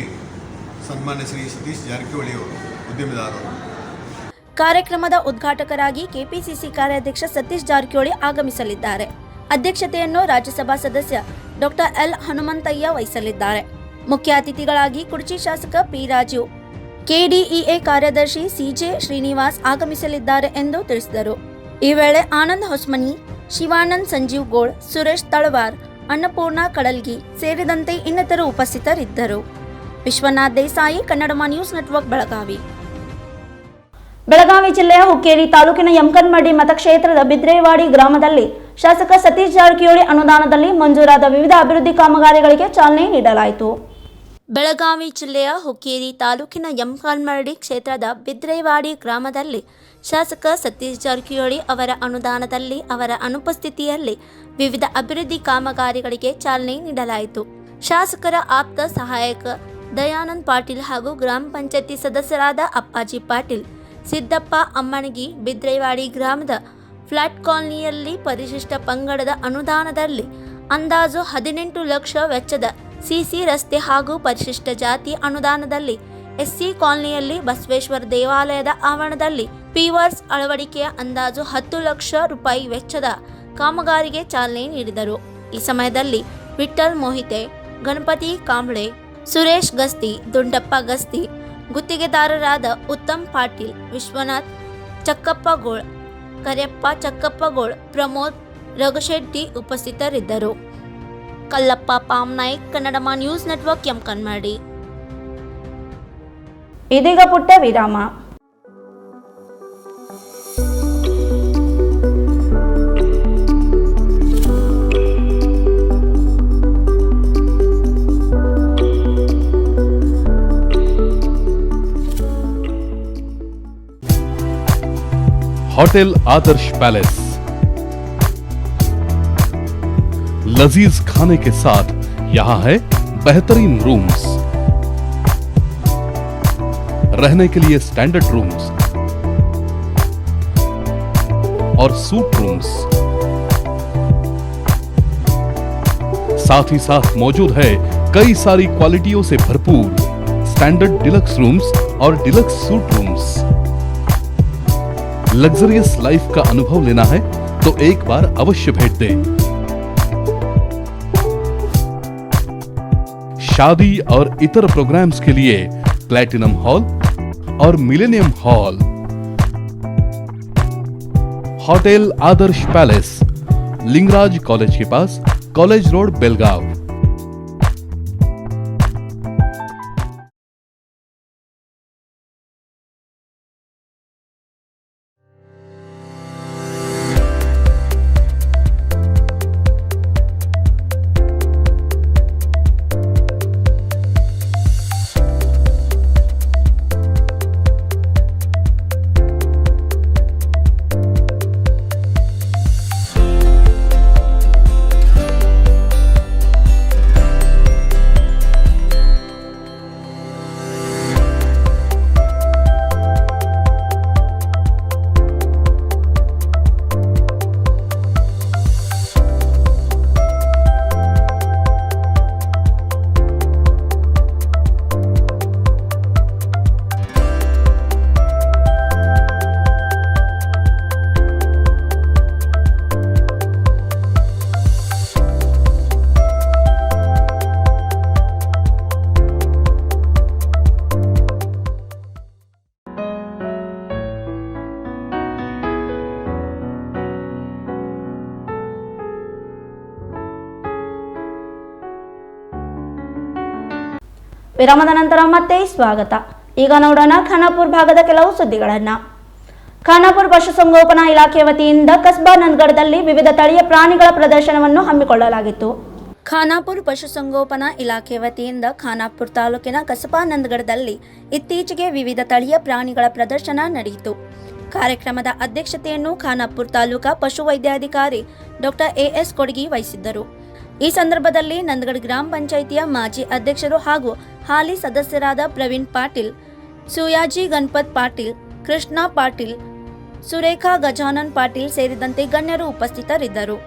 ಸನ್ಮಾನ್ಯ ಶ್ರೀ ಸತೀಶ್ ಜಾರಕಿಹೊಳಿ ಅವರು ಉದ್ಯಮಿದಾರರು. ಕಾರ್ಯಕ್ರಮದ ಉದ್ಘಾಟಕರಾಗಿ ಕೆಪಿಸಿಸಿ ಕಾರ್ಯಾಧ್ಯಕ್ಷ ಸತೀಶ್ ಜಾರಕಿಹೊಳಿ ಆಗಮಿಸಲಿದ್ದಾರೆ. ಅಧ್ಯಕ್ಷತೆಯನ್ನು ರಾಜ್ಯಸಭಾ ಸದಸ್ಯ ಡಾಕ್ಟರ್ ಎಲ್ ಹನುಮಂತಯ್ಯ ವಹಿಸಲಿದ್ದಾರೆ. ಮುಖ್ಯ ಅತಿಥಿಗಳಾಗಿ ಕುರ್ಚಿ ಶಾಸಕ ಪಿ ರಾಜೀವ್, ಕೆಡಿಇಎ ಕಾರ್ಯದರ್ಶಿ CJ ಶ್ರೀನಿವಾಸ್ ಆಗಮಿಸಲಿದ್ದಾರೆ ಎಂದು ತಿಳಿಸಿದರು. ಈ ವೇಳೆ ಆನಂದ್ ಹೊಸ್ಮನಿ, ಶಿವಾನಂದ್ ಸಂಜೀವ್ ಗೋಳ್, ಸುರೇಶ್ ತಳವಾರ್, ಅನ್ನಪೂರ್ಣ ಕಡಲ್ಗಿ ಸೇರಿದಂತೆ ಇನ್ನಿತರು ಉಪಸ್ಥಿತರಿದ್ದರು. Vishwanath Desai, Kannada news network, Belagavi. ಬೆಳಗಾವಿ ಜಿಲ್ಲೆಯ ಹುಕ್ಕೇರಿ ತಾಲೂಕಿನ ಯಮಕನಮರಡಿ ಮತಕ್ಷೇತ್ರದ ಬಿದ್ರೇವಾಡಿ ಗ್ರಾಮದಲ್ಲಿ ಶಾಸಕ ಸತೀಶ್ ಜಾರಕಿಹೊಳಿ ಅನುದಾನದಲ್ಲಿ ಮಂಜೂರಾದ ವಿವಿಧ ಅಭಿವೃದ್ಧಿ ಕಾಮಗಾರಿಗಳಿಗೆ ಚಾಲನೆ ನೀಡಲಾಯಿತು. ಬೆಳಗಾವಿ ಜಿಲ್ಲೆಯ ಹುಕ್ಕೇರಿ ತಾಲೂಕಿನ ಯಮಕನಮರಡಿ ಕ್ಷೇತ್ರದ ಬಿದ್ರೇವಾಡಿ ಗ್ರಾಮದಲ್ಲಿ ಶಾಸಕ ಸತೀಶ್ ಜಾರಕಿಹೊಳಿ ಅವರ ಅನುದಾನದಲ್ಲಿ ಅವರ ಅನುಪಸ್ಥಿತಿಯಲ್ಲಿ ವಿವಿಧ ಅಭಿವೃದ್ಧಿ ಕಾಮಗಾರಿಗಳಿಗೆ ಚಾಲನೆ ನೀಡಲಾಯಿತು. ಶಾಸಕರ ಆಪ್ತ ಸಹಾಯಕ ದಯಾನಂದ್ ಪಾಟೀಲ್ ಹಾಗೂ ಗ್ರಾಮ ಪಂಚಾಯತಿ ಸದಸ್ಯರಾದ ಅಪ್ಪಾಜಿ ಪಾಟೀಲ್, ಸಿದ್ದಪ್ಪ ಅಮ್ಮಣಗಿ ಬಿದ್ರೇವಾಡಿ ಗ್ರಾಮದ ಫ್ಲಾಟ್ ಕಾಲನಿಯಲ್ಲಿ ಪರಿಶಿಷ್ಟ ಪಂಗಡದ ಅನುದಾನದಲ್ಲಿ ಅಂದಾಜು 18 ಲಕ್ಷ ವೆಚ್ಚದ ಸಿಸಿ ರಸ್ತೆ ಹಾಗೂ ಪರಿಶಿಷ್ಟ ಜಾತಿ ಅನುದಾನದಲ್ಲಿ SC ಕಾಲನಿಯಲ್ಲಿ ಬಸವೇಶ್ವರ ದೇವಾಲಯದ ಆವರಣದಲ್ಲಿ ಪೀವರ್ಸ್ ಅಳವಡಿಕೆಯ ಅಂದಾಜು 10 ಲಕ್ಷ ರೂಪಾಯಿ ವೆಚ್ಚದ ಕಾಮಗಾರಿಗೆ ಚಾಲನೆ ನೀಡಿದರು. ಈ ಸಮಯದಲ್ಲಿ ವಿಠ್ಠಲ್ ಮೋಹಿತೆ, ಗಣಪತಿ ಕಾಂಬ್ಳೆ, ಸುರೇಶ್ ಗಸ್ತಿ, ದುಂಡಪ್ಪ ಗಸ್ತಿ, ಗುತ್ತಿಗೆದಾರರಾದ ಉತ್ತಮ್ ಪಾಟೀಲ್, ವಿಶ್ವನಾಥ್ ಚಕ್ಕಪ್ಪಗೋಳ್, ಕರೆಯಪ್ಪ ಚಕ್ಕಪ್ಪಗೋಳ್, ಪ್ರಮೋದ್ ರಘುಶೆಟ್ಟಿ ಉಪಸ್ಥಿತರಿದ್ದರು. Kallappa Pamnaik, Kannada news network, Yamakanmardi. ಇದೀಗ ಪುಟ್ಟ ವಿರಾಮ. होटल आदर्श पैलेस लजीज खाने के साथ यहाँ है बेहतरीन रूम्स, रहने के लिए स्टैंडर्ड रूम्स और सूट रूम्स, साथ ही साथ मौजूद है कई सारी क्वालिटियों से भरपूर स्टैंडर्ड डिलक्स रूम्स और deluxe suit rooms. Luxurious life का अनुभव लेना है तो एक बार अवश्य भेंट दें। शादी और इतर प्रोग्राम्स के लिए प्लैटिनम हॉल और मिलेनियम हॉल। होटल आदर्श पैलेस, लिंगराज कॉलेज के पास, कॉलेज रोड, बेलगाव। ವಿರಾಮದ ನಂತರ ಮತ್ತೆ ಸ್ವಾಗತ. ಈಗ ನೋಡೋಣ ಖಾನಾಪುರ ಭಾಗದ ಕೆಲವು ಸುದ್ದಿಗಳನ್ನು. ಖಾನಾಪುರ ಪಶುಸಂಗೋಪನಾ ಇಲಾಖೆ ವತಿಯಿಂದ ಕಸ್ಬಾ ನಂದಗಡದಲ್ಲಿ ವಿವಿಧ ತಳಿಯ ಪ್ರಾಣಿಗಳ ಪ್ರದರ್ಶನವನ್ನು ಹಮ್ಮಿಕೊಳ್ಳಲಾಗಿತ್ತು. ಖಾನಾಪುರ ಪಶುಸಂಗೋಪನಾ ಇಲಾಖೆ ವತಿಯಿಂದ ಖಾನಾಪುರ ತಾಲೂಕಿನ ಕಸಬಾ ನಂದಗಡದಲ್ಲಿ ಇತ್ತೀಚೆಗೆ ವಿವಿಧ ತಳಿಯ ಪ್ರಾಣಿಗಳ ಪ್ರದರ್ಶನ ನಡೆಯಿತು. ಕಾರ್ಯಕ್ರಮದ ಅಧ್ಯಕ್ಷತೆಯನ್ನು ಖಾನಾಪುರ ತಾಲೂಕಾ ಪಶುವೈದ್ಯಾಧಿಕಾರಿ ಡಾಕ್ಟರ್ ಎಎಸ್ ಕೊಡಗಿ ವಹಿಸಿದ್ದರು. ಈ ಸಂದರ್ಭದಲ್ಲಿ ನಂದಗಡ ಗ್ರಾಮ ಪಂಚಾಯಿತಿಯ ಮಾಜಿ ಅಧ್ಯಕ್ಷರು ಹಾಗೂ ಹಾಲಿ ಸದಸ್ಯರಾದ ಪ್ರವೀಣ್ ಪಾಟೀಲ್, ಸುಯಾಜಿ ಗಣಪತ್ ಪಾಟೀಲ್, ಕೃಷ್ಣ ಪಾಟೀಲ್, ಸುರೇಖಾ ಗಜಾನನ್ ಪಾಟೀಲ್ ಸೇರಿದಂತೆ ಗಣ್ಯರು ಉಪಸ್ಥಿತರಿದ್ದರು.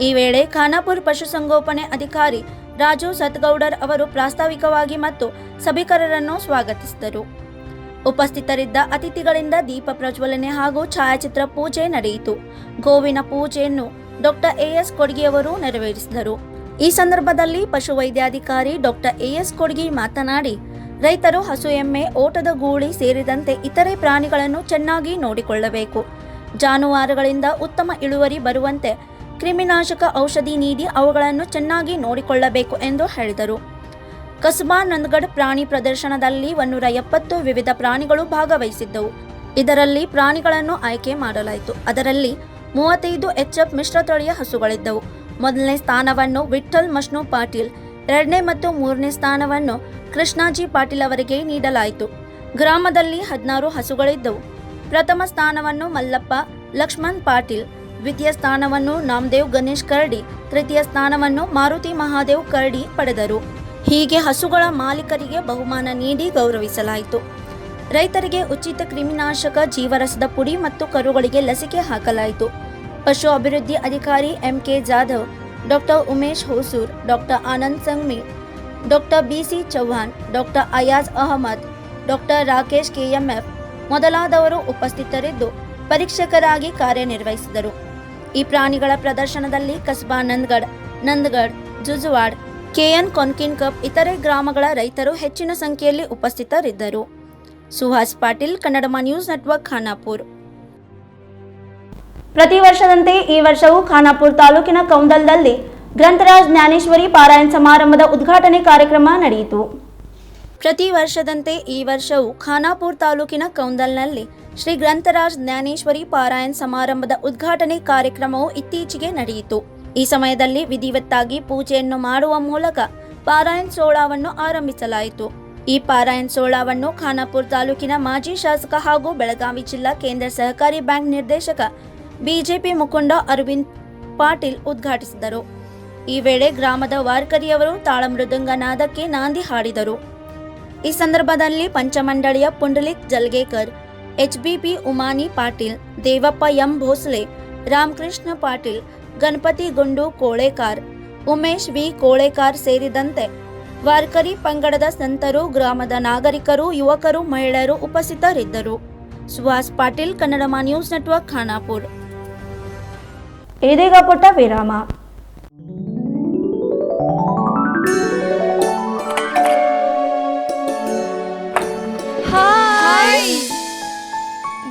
ಈ ವೇಳೆ ಖಾನಾಪುರ ಪಶುಸಂಗೋಪನೆ ಅಧಿಕಾರಿ ರಾಜು ಸತ್ಗೌಡರ್ ಅವರು ಪ್ರಾಸ್ತಾವಿಕವಾಗಿ ಮತ್ತು ಸಭಿಕರರನ್ನು ಸ್ವಾಗತಿಸಿದರು. ಉಪಸ್ಥಿತರಿದ್ದ ಅತಿಥಿಗಳಿಂದ ದೀಪ ಪ್ರಜ್ವಲನೆ ಹಾಗೂ ಛಾಯಾಚಿತ್ರ ಪೂಜೆ ನಡೆಯಿತು. ಗೋವಿನ ಪೂಜೆಯನ್ನು ಡಾಕ್ಟರ್ ಎಎಸ್ ಕೊಡಗಿ ಅವರು ನೆರವೇರಿಸಿದರು. ಈ ಸಂದರ್ಭದಲ್ಲಿ ಪಶುವೈದ್ಯಾಧಿಕಾರಿ ಡಾಕ್ಟರ್ ಎಎಸ್ ಕೊಡಗಿ ಮಾತನಾಡಿ, ರೈತರು ಹಸು, ಎಮ್ಮೆ, ಓಟದ ಗೂಳಿ ಸೇರಿದಂತೆ ಇತರೆ ಪ್ರಾಣಿಗಳನ್ನು ಚೆನ್ನಾಗಿ ನೋಡಿಕೊಳ್ಳಬೇಕು. ಜಾನುವಾರುಗಳಿಂದ ಉತ್ತಮ ಇಳುವರಿ ಬರುವಂತೆ ಕ್ರಿಮಿನಾಶಕ ಔಷಧಿ ನೀಡಿ ಅವುಗಳನ್ನು ಚೆನ್ನಾಗಿ ನೋಡಿಕೊಳ್ಳಬೇಕು ಎಂದು ಹೇಳಿದರು. ಕಸಬಾ ನಂದಗಡ ಪ್ರಾಣಿ ಪ್ರದರ್ಶನದಲ್ಲಿ 170 ವಿವಿಧ ಪ್ರಾಣಿಗಳು ಭಾಗವಹಿಸಿದ್ದವು. ಇದರಲ್ಲಿ ಪ್ರಾಣಿಗಳನ್ನು ಆಯ್ಕೆ ಮಾಡಲಾಯಿತು. ಅದರಲ್ಲಿ 35 HF ಮಿಶ್ರ ತಳಿಯ ಹಸುಗಳಿದ್ದವು. ಮೊದಲನೇ ಸ್ಥಾನವನ್ನು ವಿಠ್ಠಲ್ ಮಶ್ನು ಪಾಟೀಲ್, 2ನೇ ಮತ್ತು 3ನೇ ಸ್ಥಾನವನ್ನು ಕೃಷ್ಣಾಜಿ ಪಾಟೀಲ್ ಅವರಿಗೆ ನೀಡಲಾಯಿತು. ಗ್ರಾಮದಲ್ಲಿ 16 ಹಸುಗಳಿದ್ದವು. ಪ್ರಥಮ ಸ್ಥಾನವನ್ನು ಮಲ್ಲಪ್ಪ ಲಕ್ಷ್ಮಣ್ ಪಾಟೀಲ್, ದ್ವಿತೀಯ ಸ್ಥಾನವನ್ನು ನಾಮದೇವ್ ಗಣೇಶ್ ಕರಡಿ, ತೃತೀಯ ಸ್ಥಾನವನ್ನು ಮಾರುತಿ ಮಹಾದೇವ್ ಕರಡಿ ಪಡೆದರು. ಹೀಗೆ ಹಸುಗಳ ಮಾಲೀಕರಿಗೆ ಬಹುಮಾನ ನೀಡಿ ಗೌರವಿಸಲಾಯಿತು. ರೈತರಿಗೆ ಉಚಿತ ಕ್ರಿಮಿನಾಶಕ, ಜೀವರಸದ ಪುಡಿ ಮತ್ತು ಕರುಗಳಿಗೆ ಲಸಿಕೆ ಹಾಕಲಾಯಿತು. ಪಶು ಅಭಿವೃದ್ಧಿ ಅಧಿಕಾರಿ MK Jadhav, doctor Umesh Hosur, doctor Anand Sangmi, doctor BC Chauhan, doctor Ayaz Ahmed, doctor Rakesh KMF ಮೊದಲಾದವರು ಉಪಸ್ಥಿತರಿದ್ದು ಪರೀಕ್ಷಕರಾಗಿ ಕಾರ್ಯನಿರ್ವಹಿಸಿದರು. ಈ ಪ್ರಾಣಿಗಳ ಪ್ರದರ್ಶನದಲ್ಲಿ ಕಸ್ಬಾ ನಂದಗಡ್, ಜುಜುವಾಡ್, ಕೆಎನ್ ಕೊನ್ಕಿನ್ ಕಪ್ ಇತರೆ ಗ್ರಾಮಗಳ ರೈತರು ಹೆಚ್ಚಿನ ಸಂಖ್ಯೆಯಲ್ಲಿ ಉಪಸ್ಥಿತರಿದ್ದರು. Suhas Patil, Kannadamma news network, Khanapur. ಪ್ರತಿ ವರ್ಷದಂತೆ ಈ ವರ್ಷವೂ ಖಾನಾಪುರ ತಾಲೂಕಿನ ಕೌಂದಲ್ದಲ್ಲಿ ಗ್ರಂಥರಾಜ್ ಜ್ಞಾನೇಶ್ವರಿ ಪಾರಾಯಣ ಸಮಾರಂಭದ ಉದ್ಘಾಟನೆ ಕಾರ್ಯಕ್ರಮ ನಡೆಯಿತು. ಪ್ರತಿ ವರ್ಷದಂತೆ ಈ ವರ್ಷವೂ ಖಾನಾಪುರ ತಾಲೂಕಿನ ಕೌಂದಲ್ನಲ್ಲಿ ಶ್ರೀ ಗ್ರಂಥರಾಜ್ ಜ್ಞಾನೇಶ್ವರಿ ಪಾರಾಯಣ ಸಮಾರಂಭದ ಉದ್ಘಾಟನೆ ಕಾರ್ಯಕ್ರಮವು ಇತ್ತೀಚೆಗೆ ನಡೆಯಿತು. ಈ ಸಮಯದಲ್ಲಿ ವಿಧಿವತ್ತಾಗಿ ಪೂಜೆಯನ್ನು ಮಾಡುವ ಮೂಲಕ ಪಾರಾಯಣ ಸೋಳಾವನ್ನು ಆರಂಭಿಸಲಾಯಿತು. ಈ ಪಾರಾಯಣ ಸೋಳಾವನ್ನು ಖಾನಾಪುರ ತಾಲೂಕಿನ ಮಾಜಿ ಶಾಸಕ ಹಾಗೂ ಬೆಳಗಾವಿ ಜಿಲ್ಲಾ ಕೇಂದ್ರ ಸಹಕಾರಿ ಬ್ಯಾಂಕ್ ನಿರ್ದೇಶಕ ಬಿಜೆಪಿ ಮುಖಂಡ ಅರವಿಂದ್ ಪಾಟೀಲ್ ಉದ್ಘಾಟಿಸಿದರು. ಈ ವೇಳೆ ಗ್ರಾಮದ ವಾರ್ಕರಿಯವರು ತಾಳಮೃದಂಗ ನಾದಕ್ಕೆ ನಾಂದಿ ಹಾಡಿದರು. ಈ ಸಂದರ್ಭದಲ್ಲಿ ಪಂಚಮಂಡಳಿಯ ಪುಂಡಲಿಕ್ ಜಲ್ಗೇಕರ್, HBP ಉಮಾನಿ ಪಾಟೀಲ್, ದೇವಪ್ಪ ಎಂ ಭೋಸಲೆ, ರಾಮಕೃಷ್ಣ ಪಾಟೀಲ್, ಗಣಪತಿ ಗುಂಡು ಕೋಳೇಕಾರ್, ಉಮೇಶ್ ವಿ ಕೋಳೇಕಾರ್ ಸೇರಿದಂತೆ ವಾರ್ಕರಿ ಪಂಗಡದ ಸಂತರು, ಗ್ರಾಮದ ನಾಗರಿಕರು, ಯುವಕರು, ಮಹಿಳೆಯರು ಉಪಸ್ಥಿತರಿದ್ದರು. Suhas Patil, Kannadamma news network, Khanapur. ಇದೀಗ ಪುಟ್ಟ ವಿರಾಮ.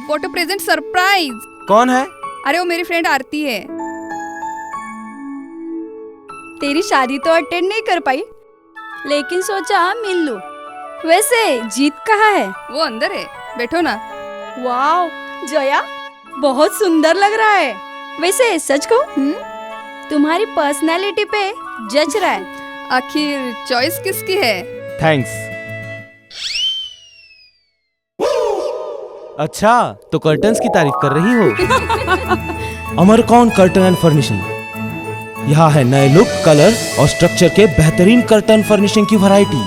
What a pleasant surprise. कौन है? अरे वो मेरी फ्रेंड आरती है। तेरी शादी तो अटेंड नहीं कर पाई, लेकिन सोचा मिल लूं। वैसे जीत कहाँ है? वो अंदर है, बैठो ना। वाओ जया, बहुत सुंदर लग रहा है। वैसे सच कहूं, तुम्हारी पर्सनालिटी पे जज रहा है। आखिर चॉइस किसकी है? थैंक्स। अच्छा, तो कर्टन्स की तारीफ कर रही हो? अमरकौन कर्टन एंड फर्निशिंग। यहाँ है नए लुक, कलर और स्ट्रक्चर के बेहतरीन कर्टन फर्निशिंग की वैरायटी,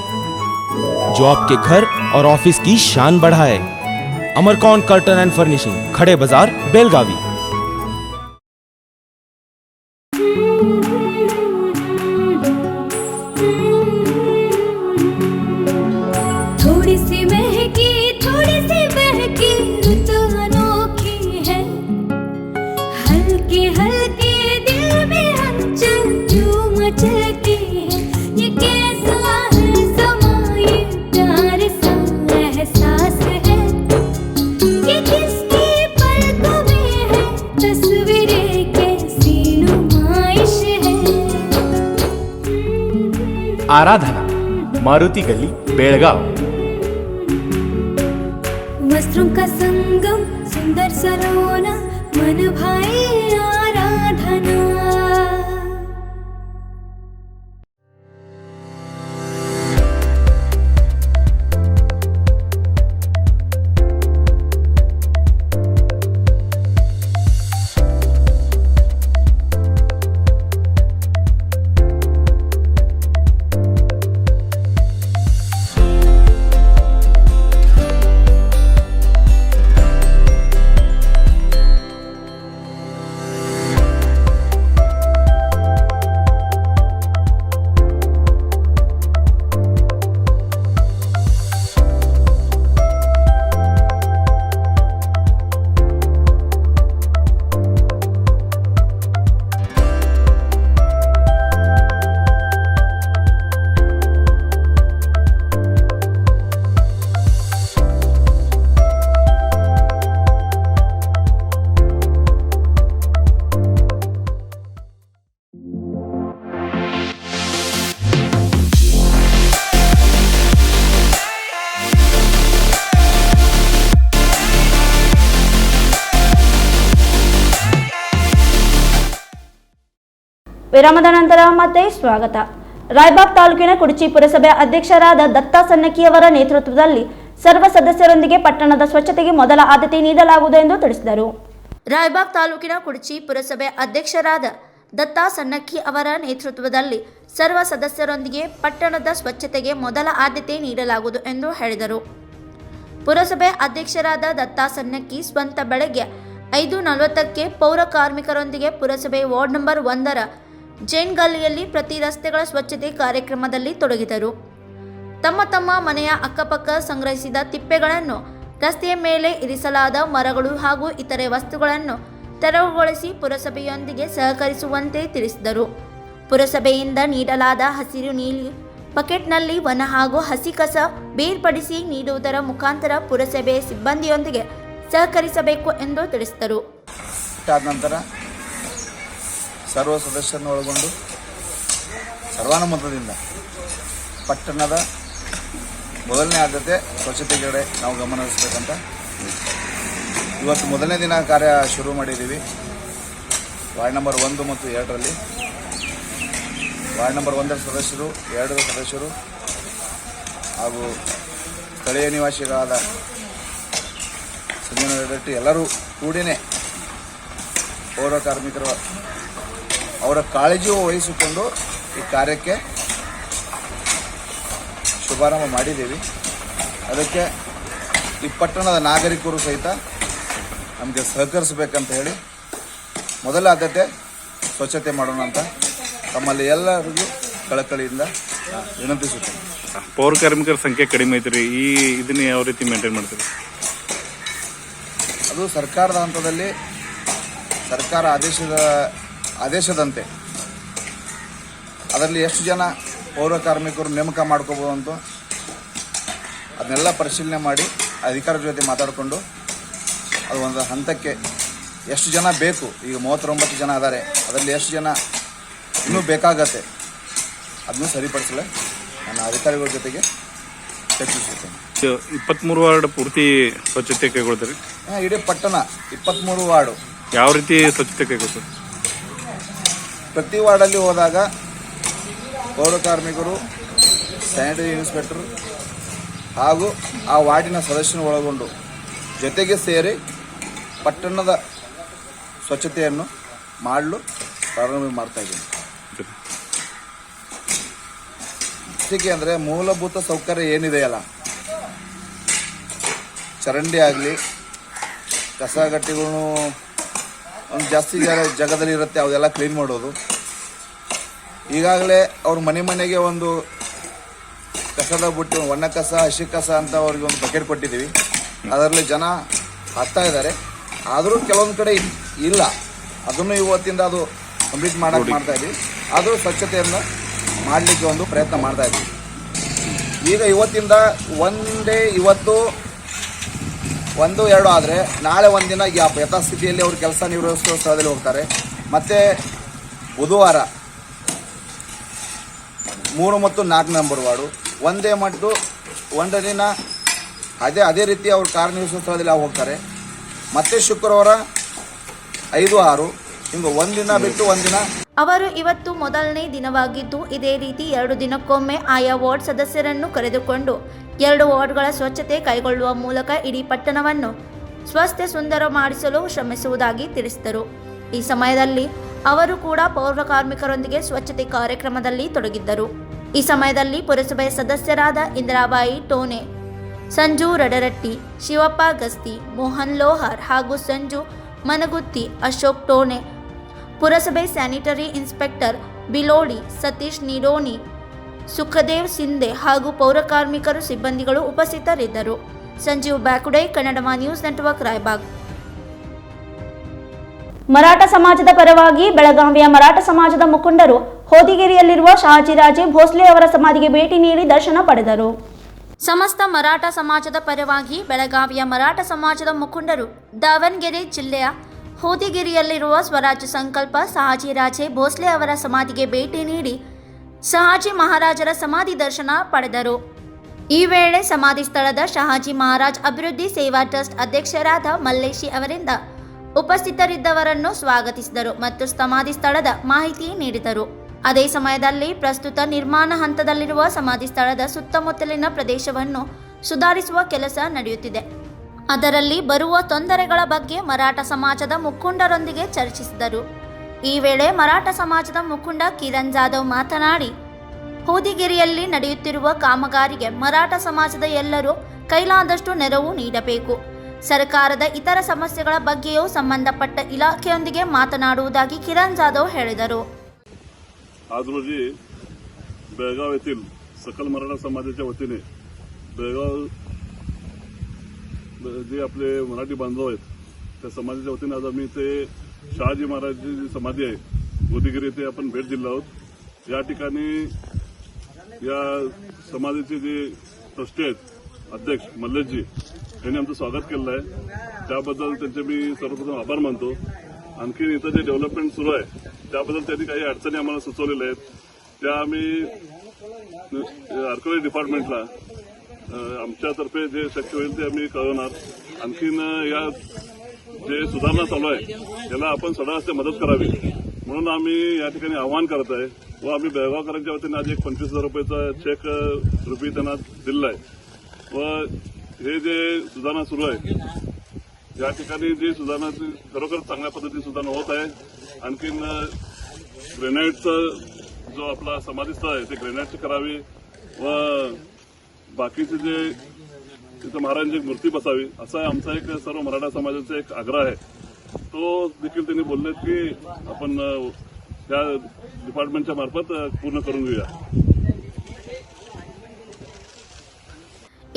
जो आपके घर और ऑफिस की शान बढ़ाए। अमरकौन कर्टन एंड फर्निशिंग, खड़े बाजार, बेलगावी। थोड़ी सी महकी, थोड़ी सी बहकी, रुत अनोखी है। हल्के हल्के दिल में हलचल जो मचलती है। ये कैसा है समा, ये प्यार सा एहसास है। ये किसकी पलकों में है, तस्वीरें कैसी नुमाइश है। आराधना मारुति गली बेळगाव। वस्त्रों का संगम सुंदर सरोना मन भाए आराधना। ವಿರಾಮದ ನಂತರ ಮತ್ತೆ ಸ್ವಾಗತ. ರಾಯಬಾಗ್ ತಾಲೂಕಿನ ಕುಡಚಿ ಪುರಸಭೆ ಅಧ್ಯಕ್ಷರಾದ ದತ್ತಾ ಸನ್ನಕ್ಕಿಯವರ ನೇತೃತ್ವದಲ್ಲಿ ಸರ್ವ ಸದಸ್ಯರೊಂದಿಗೆ ಪಟ್ಟಣದ ಸ್ವಚ್ಛತೆಗೆ ಮೊದಲ ಆದ್ಯತೆ ನೀಡಲಾಗುವುದು ಎಂದು ತಿಳಿಸಿದರು. ರಾಯಬಾಗ್ ತಾಲೂಕಿನ ಕುಡಚಿ ಪುರಸಭೆ ಅಧ್ಯಕ್ಷರಾದ ದತ್ತಾ ಸನ್ನಕ್ಕಿ ಅವರ ನೇತೃತ್ವದಲ್ಲಿ ಸರ್ವ ಸದಸ್ಯರೊಂದಿಗೆ ಪಟ್ಟಣದ ಸ್ವಚ್ಛತೆಗೆ ಮೊದಲ ಆದ್ಯತೆ ನೀಡಲಾಗುವುದು ಎಂದು ಹೇಳಿದರು. ಪುರಸಭೆ ಅಧ್ಯಕ್ಷರಾದ ದತ್ತಾ ಸನ್ನಕ್ಕಿ ಸ್ವಂತ ಬೆಳಗ್ಗೆ 5:40ಕ್ಕೆ ಪೌರ ಕಾರ್ಮಿಕರೊಂದಿಗೆ ಪುರಸಭೆ ವಾರ್ಡ್ ನಂಬರ್ 1ರ ಜೈನ್ ಗಲ್ಲಿಯಲ್ಲಿ ಪ್ರತಿ ರಸ್ತೆಗಳ ಸ್ವಚ್ಛತೆ ಕಾರ್ಯಕ್ರಮದಲ್ಲಿ ತೊಡಗಿದರು. ತಮ್ಮ ತಮ್ಮ ಮನೆಯ ಅಕ್ಕಪಕ್ಕ ಸಂಗ್ರಹಿಸಿದ ತಿಪ್ಪೆಗಳನ್ನು, ರಸ್ತೆಯ ಮೇಲೆ ಇರಿಸಲಾದ ಮರಗಳು ಹಾಗೂ ಇತರೆ ವಸ್ತುಗಳನ್ನು ತೆರವುಗೊಳಿಸಿ ಪುರಸಭೆಯೊಂದಿಗೆ ಸಹಕರಿಸುವಂತೆ ತಿಳಿಸಿದರು. ಪುರಸಭೆಯಿಂದ ನೀಡಲಾದ ಹಸಿರು ನೀಲಿ ಬಕೆಟ್ನಲ್ಲಿ ವನ ಹಾಗೂ ಹಸಿ ಕಸ ಬೇರ್ಪಡಿಸಿ ನೀಡುವುದರ ಮುಖಾಂತರ ಪುರಸಭೆ ಸಿಬ್ಬಂದಿಯೊಂದಿಗೆ ಸಹಕರಿಸಬೇಕು ಎಂದು ತಿಳಿಸಿದರು. ನಂತರ ಸರ್ವ ಸದಸ್ಯರನ್ನು ಒಳಗೊಂಡು ಸರ್ವಾನುಮತದಿಂದ ಪಟ್ಟಣದ ಮೊದಲನೇ ಆದ್ಯತೆ ಸ್ವಚ್ಛತೆಗೆ ನಾವು ಗಮನ ಹರಿಸಬೇಕಂತ ಇವತ್ತು ಮೊದಲನೇ ದಿನ ಕಾರ್ಯ ಶುರು ಮಾಡಿದ್ದೀವಿ. ವಾರ್ಡ್ ನಂಬರ್ 1 ಮತ್ತು 2ರಲ್ಲಿ ವಾರ್ಡ್ ನಂಬರ್ 1ರ ಸದಸ್ಯರು, 2ರ ಸದಸ್ಯರು ಹಾಗೂ ಸ್ಥಳೀಯ ನಿವಾಸಿಗಳಾದ ಸಂಜೀವ ರೆಡ್ಡಿ ಎಲ್ಲರೂ ಕೂಡಿನೇ ಪೌರ ಕಾರ್ಮಿಕರು ಅವರ ಕಾಳಜಿ ವಹಿಸಿಕೊಂಡು ಈ ಕಾರ್ಯಕ್ಕೆ ಶುಭಾರಂಭ ಮಾಡಿದ್ದೀವಿ. ಅದಕ್ಕೆ ಈ ಪಟ್ಟಣದ ನಾಗರಿಕರು ಸಹಿತ ನಮಗೆ ಸಹಕರಿಸಬೇಕಂತ ಹೇಳಿ ಮೊದಲ ಆದ್ಯತೆ ಸ್ವಚ್ಛತೆ ಮಾಡೋಣ ಅಂತ ತಮ್ಮಲ್ಲಿ ಎಲ್ಲರಿಗೂ ಕಳಕಳಿಯಿಂದ ವಿನಂತಿಸುತ್ತೇನೆ. ಪೌರ ಕಾರ್ಮಿಕರ ಸಂಖ್ಯೆ ಕಡಿಮೆ ಐತ್ರಿ, ಇದನ್ನ ಯಾವ ರೀತಿ ಮೇಂಟೈನ್ ಮಾಡ್ತೀರಿ? ಅದು ಸರ್ಕಾರದ ಹಂತದಲ್ಲಿ ಸರ್ಕಾರ ಆದೇಶದಂತೆ ಅದರಲ್ಲಿ ಎಷ್ಟು ಜನ ಪೌರ ಕಾರ್ಮಿಕರು ನೇಮಕ ಮಾಡ್ಕೋಬೋದು ಅಂತ ಅದನ್ನೆಲ್ಲ ಪರಿಶೀಲನೆ ಮಾಡಿ ಅಧಿಕಾರಿಗಳ ಜೊತೆ ಮಾತಾಡಿಕೊಂಡು ಅದು ಒಂದು ಹಂತಕ್ಕೆ ಎಷ್ಟು ಜನ ಬೇಕು, ಈಗ 39 ಜನ ಇದ್ದಾರೆ, ಅದರಲ್ಲಿ ಎಷ್ಟು ಜನ ಇನ್ನೂ ಬೇಕಾಗತ್ತೆ ಅದನ್ನು ಸರಿಪಡಿಸಲು ನಾನು ಅಧಿಕಾರಿಗಳ ಜೊತೆಗೆ ಚರ್ಚಿಸುತ್ತೇನೆ. 23 ವಾರ್ಡ್ ಪೂರ್ತಿ ಸ್ವಚ್ಛತೆ ಕೈಗೊಳ್ತೀರಿ? ಇಡೀ ಪಟ್ಟಣ 23 ವಾರ್ಡು ಯಾವ ರೀತಿ ಸ್ವಚ್ಛತೆ ಕೈಗೊಳ್ತಾರೆ? ಪ್ರತಿ ವಾರ್ಡಲ್ಲಿ ಹೋದಾಗ ಪೌರ ಕಾರ್ಮಿಕರು, ಸ್ಯಾನಿಟರಿ ಇನ್ಸ್ಪೆಕ್ಟರ್ ಹಾಗೂ ಆ ವಾರ್ಡಿನ ಸದಸ್ಯರು ಒಳಗೊಂಡು ಜೊತೆಗೆ ಸೇರಿ ಪಟ್ಟಣದ ಸ್ವಚ್ಛತೆಯನ್ನು ಮಾಡಲು ಪ್ರಾರಂಭ ಮಾಡ್ತಾ ಇದ್ದೀನಿ. ಸ್ವಚ್ಛತೆ ಅಂದರೆ ಮೂಲಭೂತ ಸೌಕರ್ಯ ಏನಿದೆಯಲ್ಲ, ಚರಂಡಿ ಆಗಲಿ, ಕಸಗಟ್ಟಿಗಳು ಒಂದು ಜಾಸ್ತಿ ಜಾಗದಲ್ಲಿ ಇರುತ್ತೆ, ಅವೆಲ್ಲ ಕ್ಲೀನ್ ಮಾಡೋದು. ಈಗಾಗಲೇ ಅವ್ರ ಮನೆಗೆ ಒಂದು ಕಸದ ಬುಟ್ಟಿ, ಒಣ ಕಸ, ಹಸಿ ಕಸ ಅಂತ ಅವ್ರಿಗೆ ಒಂದು ಬಕೆಟ್ ಕೊಟ್ಟಿದ್ದೀವಿ. ಅದರಲ್ಲಿ ಜನ ಹಾಕ್ತಾ ಇದ್ದಾರೆ. ಆದರೂ ಕೆಲವೊಂದು ಕಡೆ ಇಲ್ಲ, ಅದನ್ನು ಇವತ್ತಿಂದ ಅದು ಕಂಪ್ಲೀಟ್ ಮಾಡ್ತಾ ಇದ್ದೀವಿ. ಆದರೂ ಸ್ವಚ್ಛತೆಯನ್ನು ಮಾಡಲಿಕ್ಕೆ ಒಂದು ಪ್ರಯತ್ನ ಮಾಡ್ತಾ ಇದ್ದೀವಿ. ಈಗ ಇವತ್ತಿಂದ ಇವತ್ತು 1-2 ಆದರೆ ನಾಳೆ ಒಂದಿನ ಗ್ಯಾಪ್, ಯಥಾಸ್ಥಿತಿಯಲ್ಲಿ ಅವರು ಕೆಲಸ ನಿರ್ವಹಿಸುವ ಸ್ಥಳದಲ್ಲಿ ಹೋಗ್ತಾರೆ. ಮತ್ತು ಬುಧವಾರ 3 ಮತ್ತು 4 ನಂಬರ್ ವಾರ್ಡು, ಒಂದೇ ಮಟ್ಟು ಒಂದರಿನ ಅದೇ ರೀತಿ ಅವ್ರು ಕಾರ್ಯನಿರ್ವಹಿಸುವ ಸ್ಥಳದಲ್ಲಿ ಹೋಗ್ತಾರೆ. ಮತ್ತೆ ಶುಕ್ರವಾರ 5-6 ಹಿಂಗೆ ಒಂದಿನ ಬಿಟ್ಟು ಒಂದಿನ. ಅವರು ಇವತ್ತು ಮೊದಲನೇ ದಿನವಾಗಿದ್ದು ಇದೇ ರೀತಿ 2 ದಿನಕ್ಕೊಮ್ಮೆ ಆಯಾ ವಾರ್ಡ್ ಸದಸ್ಯರನ್ನು ಕರೆದುಕೊಂಡು 2 ವಾರ್ಡ್ಗಳ ಸ್ವಚ್ಛತೆ ಕೈಗೊಳ್ಳುವ ಮೂಲಕ ಇಡೀ ಪಟ್ಟಣವನ್ನು ಸ್ವಚ್ಛ ಸುಂದರ ಮಾಡಿಸಲು ಶ್ರಮಿಸುವುದಾಗಿ ತಿಳಿಸಿದರು. ಈ ಸಮಯದಲ್ಲಿ ಅವರು ಕೂಡ ಪೌರ ಕಾರ್ಮಿಕರೊಂದಿಗೆ ಸ್ವಚ್ಛತೆ ಕಾರ್ಯಕ್ರಮದಲ್ಲಿ ತೊಡಗಿದ್ದರು. ಈ ಸಮಯದಲ್ಲಿ ಪುರಸಭೆಯ ಸದಸ್ಯರಾದ ಇಂದಿರಾಬಾಯಿ ಟೋನೆ, ಸಂಜು ರಡರಟ್ಟಿ, ಶಿವಪ್ಪ ಗಸ್ತಿ, ಮೋಹನ್ ಲೋಹಾರ್ ಹಾಗೂ ಸಂಜು ಮನಗುತ್ತಿ, ಅಶೋಕ್ ಟೋನೆ, ಪುರಸಭೆ ಸ್ಯಾನಿಟರಿ ಇನ್ಸ್ಪೆಕ್ಟರ್ ಬಿಲೋಡಿ, ಸತೀಶ್ ನಿಡೋನಿ, ಸುಖದೇವ್ ಸಿಂಧೆ ಹಾಗೂ ಪೌರ ಕಾರ್ಮಿಕರು ಸಿಬ್ಬಂದಿಗಳು ಉಪಸ್ಥಿತರಿದ್ದರು. Sanjeev Byakude, Kannada news network, Raybag. ಮರಾಠ ಸಮಾಜದ ಪರವಾಗಿ ಬೆಳಗಾವಿಯ ಮರಾಠ ಸಮಾಜದ ಮುಖಂಡರು ಹೋದಿಗೆರೆಯಲ್ಲಿರುವ ಶಹಾಜಿರಾಜೇ ಭೋಸ್ಲೆ ಅವರ ಸಮಾಧಿಗೆ ಭೇಟಿ ನೀಡಿ ದರ್ಶನ ಪಡೆದರು. ಸಮಸ್ತ ಮರಾಠ ಸಮಾಜದ ಪರವಾಗಿ ಬೆಳಗಾವಿಯ ಮರಾಠ ಸಮಾಜದ ಮುಖಂಡರು ದಾವಣಗೆರೆ ಜಿಲ್ಲೆಯ ಹೋದಿಗೆರೆಯಲ್ಲಿರುವ ಸ್ವರಾಜ್ಯ ಸಂಕಲ್ಪ ಶಹಾಜಿರಾಜೇ ಭೋಸ್ಲೆ ಅವರ ಸಮಾಧಿಗೆ ಭೇಟಿ ನೀಡಿ ಶಹಾಜಿ ಮಹಾರಾಜರ ಸಮಾಧಿ ದರ್ಶನ ಪಡೆದರು. ಈ ವೇಳೆ ಸಮಾಧಿ ಸ್ಥಳದ ಶಹಾಜಿ ಮಹಾರಾಜ್ ಅಭಿವೃದ್ಧಿ ಸೇವಾ ಟ್ರಸ್ಟ್ ಅಧ್ಯಕ್ಷರಾದ ಮಲ್ಲೇಶಿ ಅವರಿಂದ ಉಪಸ್ಥಿತರಿದ್ದವರನ್ನು ಸ್ವಾಗತಿಸಿದರು ಮತ್ತು ಸಮಾಧಿ ಸ್ಥಳದ ಮಾಹಿತಿ ನೀಡಿದರು. ಅದೇ ಸಮಯದಲ್ಲಿ ಪ್ರಸ್ತುತ ನಿರ್ಮಾಣ ಹಂತದಲ್ಲಿರುವ ಸಮಾಧಿ ಸ್ಥಳದ ಸುತ್ತಮುತ್ತಲಿನ ಪ್ರದೇಶವನ್ನು ಸುಧಾರಿಸುವ ಕೆಲಸ ನಡೆಯುತ್ತಿದೆ. ಅದರಲ್ಲಿ ಬರುವ ತೊಂದರೆಗಳ ಬಗ್ಗೆ ಮರಾಠ ಸಮಾಜದ ಮುಖಂಡರೊಂದಿಗೆ ಚರ್ಚಿಸಿದರು. ಈ ವೇಳೆ ಮರಾಠ ಸಮಾಜದ ಮುಖಂಡ ಕಿರಣ್ ಜಾಧವ್ ಮಾತನಾಡಿ, ಹೋದಿಗೆರೆಯಲ್ಲಿ ನಡೆಯುತ್ತಿರುವ ಕಾಮಗಾರಿಗೆ ಮರಾಠ ಸಮಾಜದ ಎಲ್ಲರೂ ಕೈಲಾದಷ್ಟು ನೆರವು ನೀಡಬೇಕು. ಸರ್ಕಾರದ ಇತರ ಸಮಸ್ಯೆಗಳ ಬಗ್ಗೆಯೂ ಸಂಬಂಧಪಟ್ಟ ಇಲಾಖೆಯೊಂದಿಗೆ ಮಾತನಾಡುವುದಾಗಿ ಕಿರಣ್ ಜಾಧವ್ ಹೇಳಿದರು. आज रोजी बेळगाव येथील सकल मराठा समाजाच्या वतीने बेळगाव जे आपले मराठी बांधव आहेत त्या समाजाच्या वतीने आज आम्ही इथे शहाजी महाराजांची जी समाधी आहे गोदीगिरी येथे आपण भेट दिली आहोत. या ठिकाणी या समाजाचे जे ट्रस्टी आहेत अध्यक्ष मल्लेशजी यांनी आमचं स्वागत केलं आहे. त्याबद्दल त्यांचे मी सर्वप्रथम आभार मानतो. आणखी इथं जे डेव्हलपमेंट सुरू आहे त्याबद्दल त्यांनी काही अडचणी आम्हाला सुचवलेल्या आहेत. त्या आम्ही आर्किओलॉजी डिपार्टमेंटला आमच्यातर्फे जे शक्य होईल ते आम्ही कळवणार. आणखीन या जे सुधारणा चालू आहे याला आपण सगळ्यांनी मदत करावी म्हणून आम्ही या ठिकाणी आवाहन करत आहे. व आम्ही बेळगावकरांच्या वतीने आज एक 25,000 रुपयाचा चेक रुपये त्यांना दिलेला आहे. व हे जे सुधारणा सुरू आहे या ठिकाणी जी सुधारणा खरोखर चांगल्या पद्धतीने सुधारणा होत आहे. आणखीन ग्रेनाईटचा जो आपला समाधीस्थळ आहे ते ग्रेनाईटची करावी व बाकीचे जे तिथं महाराजांची मूर्ती बसावी असा आमचा एक सर्व मराठा समाजाचा एक आग्रह आहे. तो देखील त्यांनी बोललेत की आपण या डिपार्टमेंटच्या मार्फत पूर्ण करून घेऊया.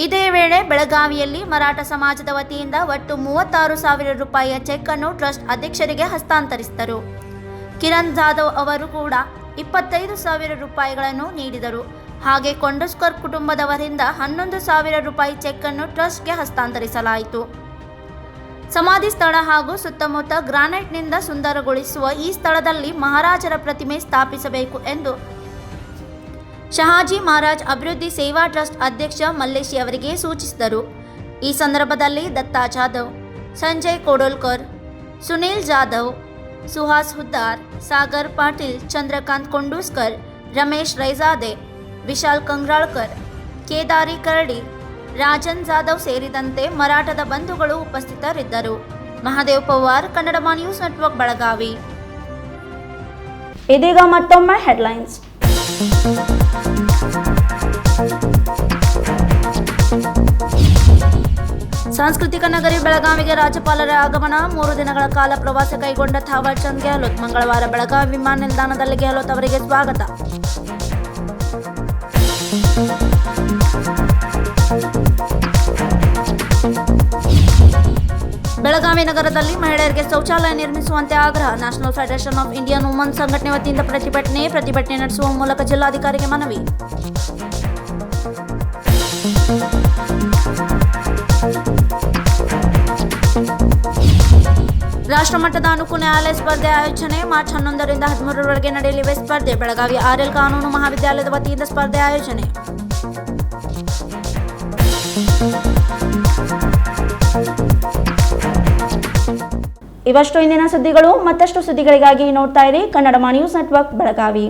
ಇದೇ ವೇಳೆ ಬೆಳಗಾವಿಯಲ್ಲಿ ಮರಾಠ ಸಮಾಜದ ವತಿಯಿಂದ ಒಟ್ಟು 36,000 ರೂಪಾಯಿಯ ಚೆಕ್ ಅನ್ನು ಟ್ರಸ್ಟ್ ಅಧ್ಯಕ್ಷರಿಗೆ ಹಸ್ತಾಂತರಿಸಿದರು. ಕಿರಣ್ ಜಾಧವ್ ಅವರು ಕೂಡ 25,000 ರೂಪಾಯಿಗಳನ್ನು ನೀಡಿದರು. ಹಾಗೆ ಕೊಂಡಸ್ಕರ್ ಕುಟುಂಬದವರಿಂದ 11,000 ರೂಪಾಯಿ ಚೆಕ್ ಅನ್ನು ಟ್ರಸ್ಟ್ಗೆ ಹಸ್ತಾಂತರಿಸಲಾಯಿತು. ಸಮಾಧಿ ಸ್ಥಳ ಹಾಗೂ ಸುತ್ತಮುತ್ತ ಗ್ರಾನೈಟ್ನಿಂದ ಸುಂದರಗೊಳಿಸುವ ಈ ಸ್ಥಳದಲ್ಲಿ ಮಹಾರಾಜರ ಪ್ರತಿಮೆ ಸ್ಥಾಪಿಸಬೇಕು ಎಂದು ಶಹಾಜಿ ಮಹಾರಾಜ್ ಅಭಿವೃದ್ಧಿ ಸೇವಾ ಟ್ರಸ್ಟ್ ಅಧ್ಯಕ್ಷ ಮಲ್ಲೇಶಿ ಅವರಿಗೆ ಸೂಚಿಸಿದರು. ಈ ಸಂದರ್ಭದಲ್ಲಿ ದತ್ತಾ ಜಾಧವ್, ಸಂಜಯ್ ಕೋಡೋಲ್ಕರ್, ಸುನೀಲ್ ಜಾಧವ್, ಸುಹಾಸ್ ಹುದ್ದಾರ್, ಸಾಗರ್ ಪಾಟೀಲ್, ಚಂದ್ರಕಾಂತ್ ಕೊಂಡೂಸ್ಕರ್, ರಮೇಶ್ ರೈಜಾದೆ, ವಿಶಾಲ್ ಕಂಗ್ರಾಳ್ಕರ್, ಕೇದಾರಿ ಕರಡಿ, ರಾಜನ್ ಜಾಧವ್ ಸೇರಿದಂತೆ ಮರಾಠದ ಬಂಧುಗಳು ಉಪಸ್ಥಿತರಿದ್ದರು. Mahadev Pawar, Kannada news network, Belagavi. ಇದೀಗ ಮತ್ತೊಮ್ಮೆ ಹೆಡ್ಲೈನ್ಸ್. ಸಾಂಸ್ಕೃತಿಕ ನಗರಿ ಬೆಳಗಾವಿಗೆ ರಾಜ್ಯಪಾಲರ ಆಗಮನ. 3 ದಿನಗಳ ಕಾಲ ಪ್ರವಾಸ ಕೈಗೊಂಡ ಥಾವರ್ ಚಂದ್ ಗೆಹ್ಲೋಟ್. ಮಂಗಳವಾರ ಬೆಳಗಾವಿ ವಿಮಾನ ನಿಲ್ದಾಣದಲ್ಲಿ ಗೆಹ್ಲೋಟ್ ಅವರಿಗೆ ಸ್ವಾಗತ. ಬೆಳಗಾವಿ ನಗರದಲ್ಲಿ ಮಹಿಳೆಯರಿಗೆ ಶೌಚಾಲಯ ನಿರ್ಮಿಸುವಂತೆ ಆಗ್ರಹ. National federation of Indian woman ಸಂಘಟನೆ ವತಿಯಿಂದ ಪ್ರತಿಭಟನೆ ನಡೆಸುವ ಮೂಲಕ ಜಿಲ್ಲಾಧಿಕಾರಿಗೆ ಮನವಿ. ರಾಷ್ಟ್ರಮಟ್ಟದ ಅನುಕು ನ್ಯಾಯಾಲಯ ಸ್ಪರ್ಧೆ ಆಯೋಜನೆ. ಮಾರ್ಚ್ 11ರಿಂದ 13ರವರೆಗೆ ನಡೆಯಲಿವೆ ಸ್ಪರ್ಧೆ. ಬೆಳಗಾವಿ ಆರ್ಎಲ್ ಕಾನೂನು ಮಹಾವಿದ್ಯಾಲಯದ ವತಿಯಿಂದ ಸ್ಪರ್ಧೆ ಆಯೋಜನೆ. ಇವಷ್ಟು ಇಂದಿನ ಸುದ್ದಿಗಳು. ಮತ್ತಷ್ಟು ಸುದ್ದಿಗಳಿಗಾಗಿ ನೋಡ್ತಾ ಇರಿ ಕನ್ನಡ ನ್ಯೂಸ್ ನೆಟ್ವರ್ಕ್ ಬೆಳಗಾವಿ.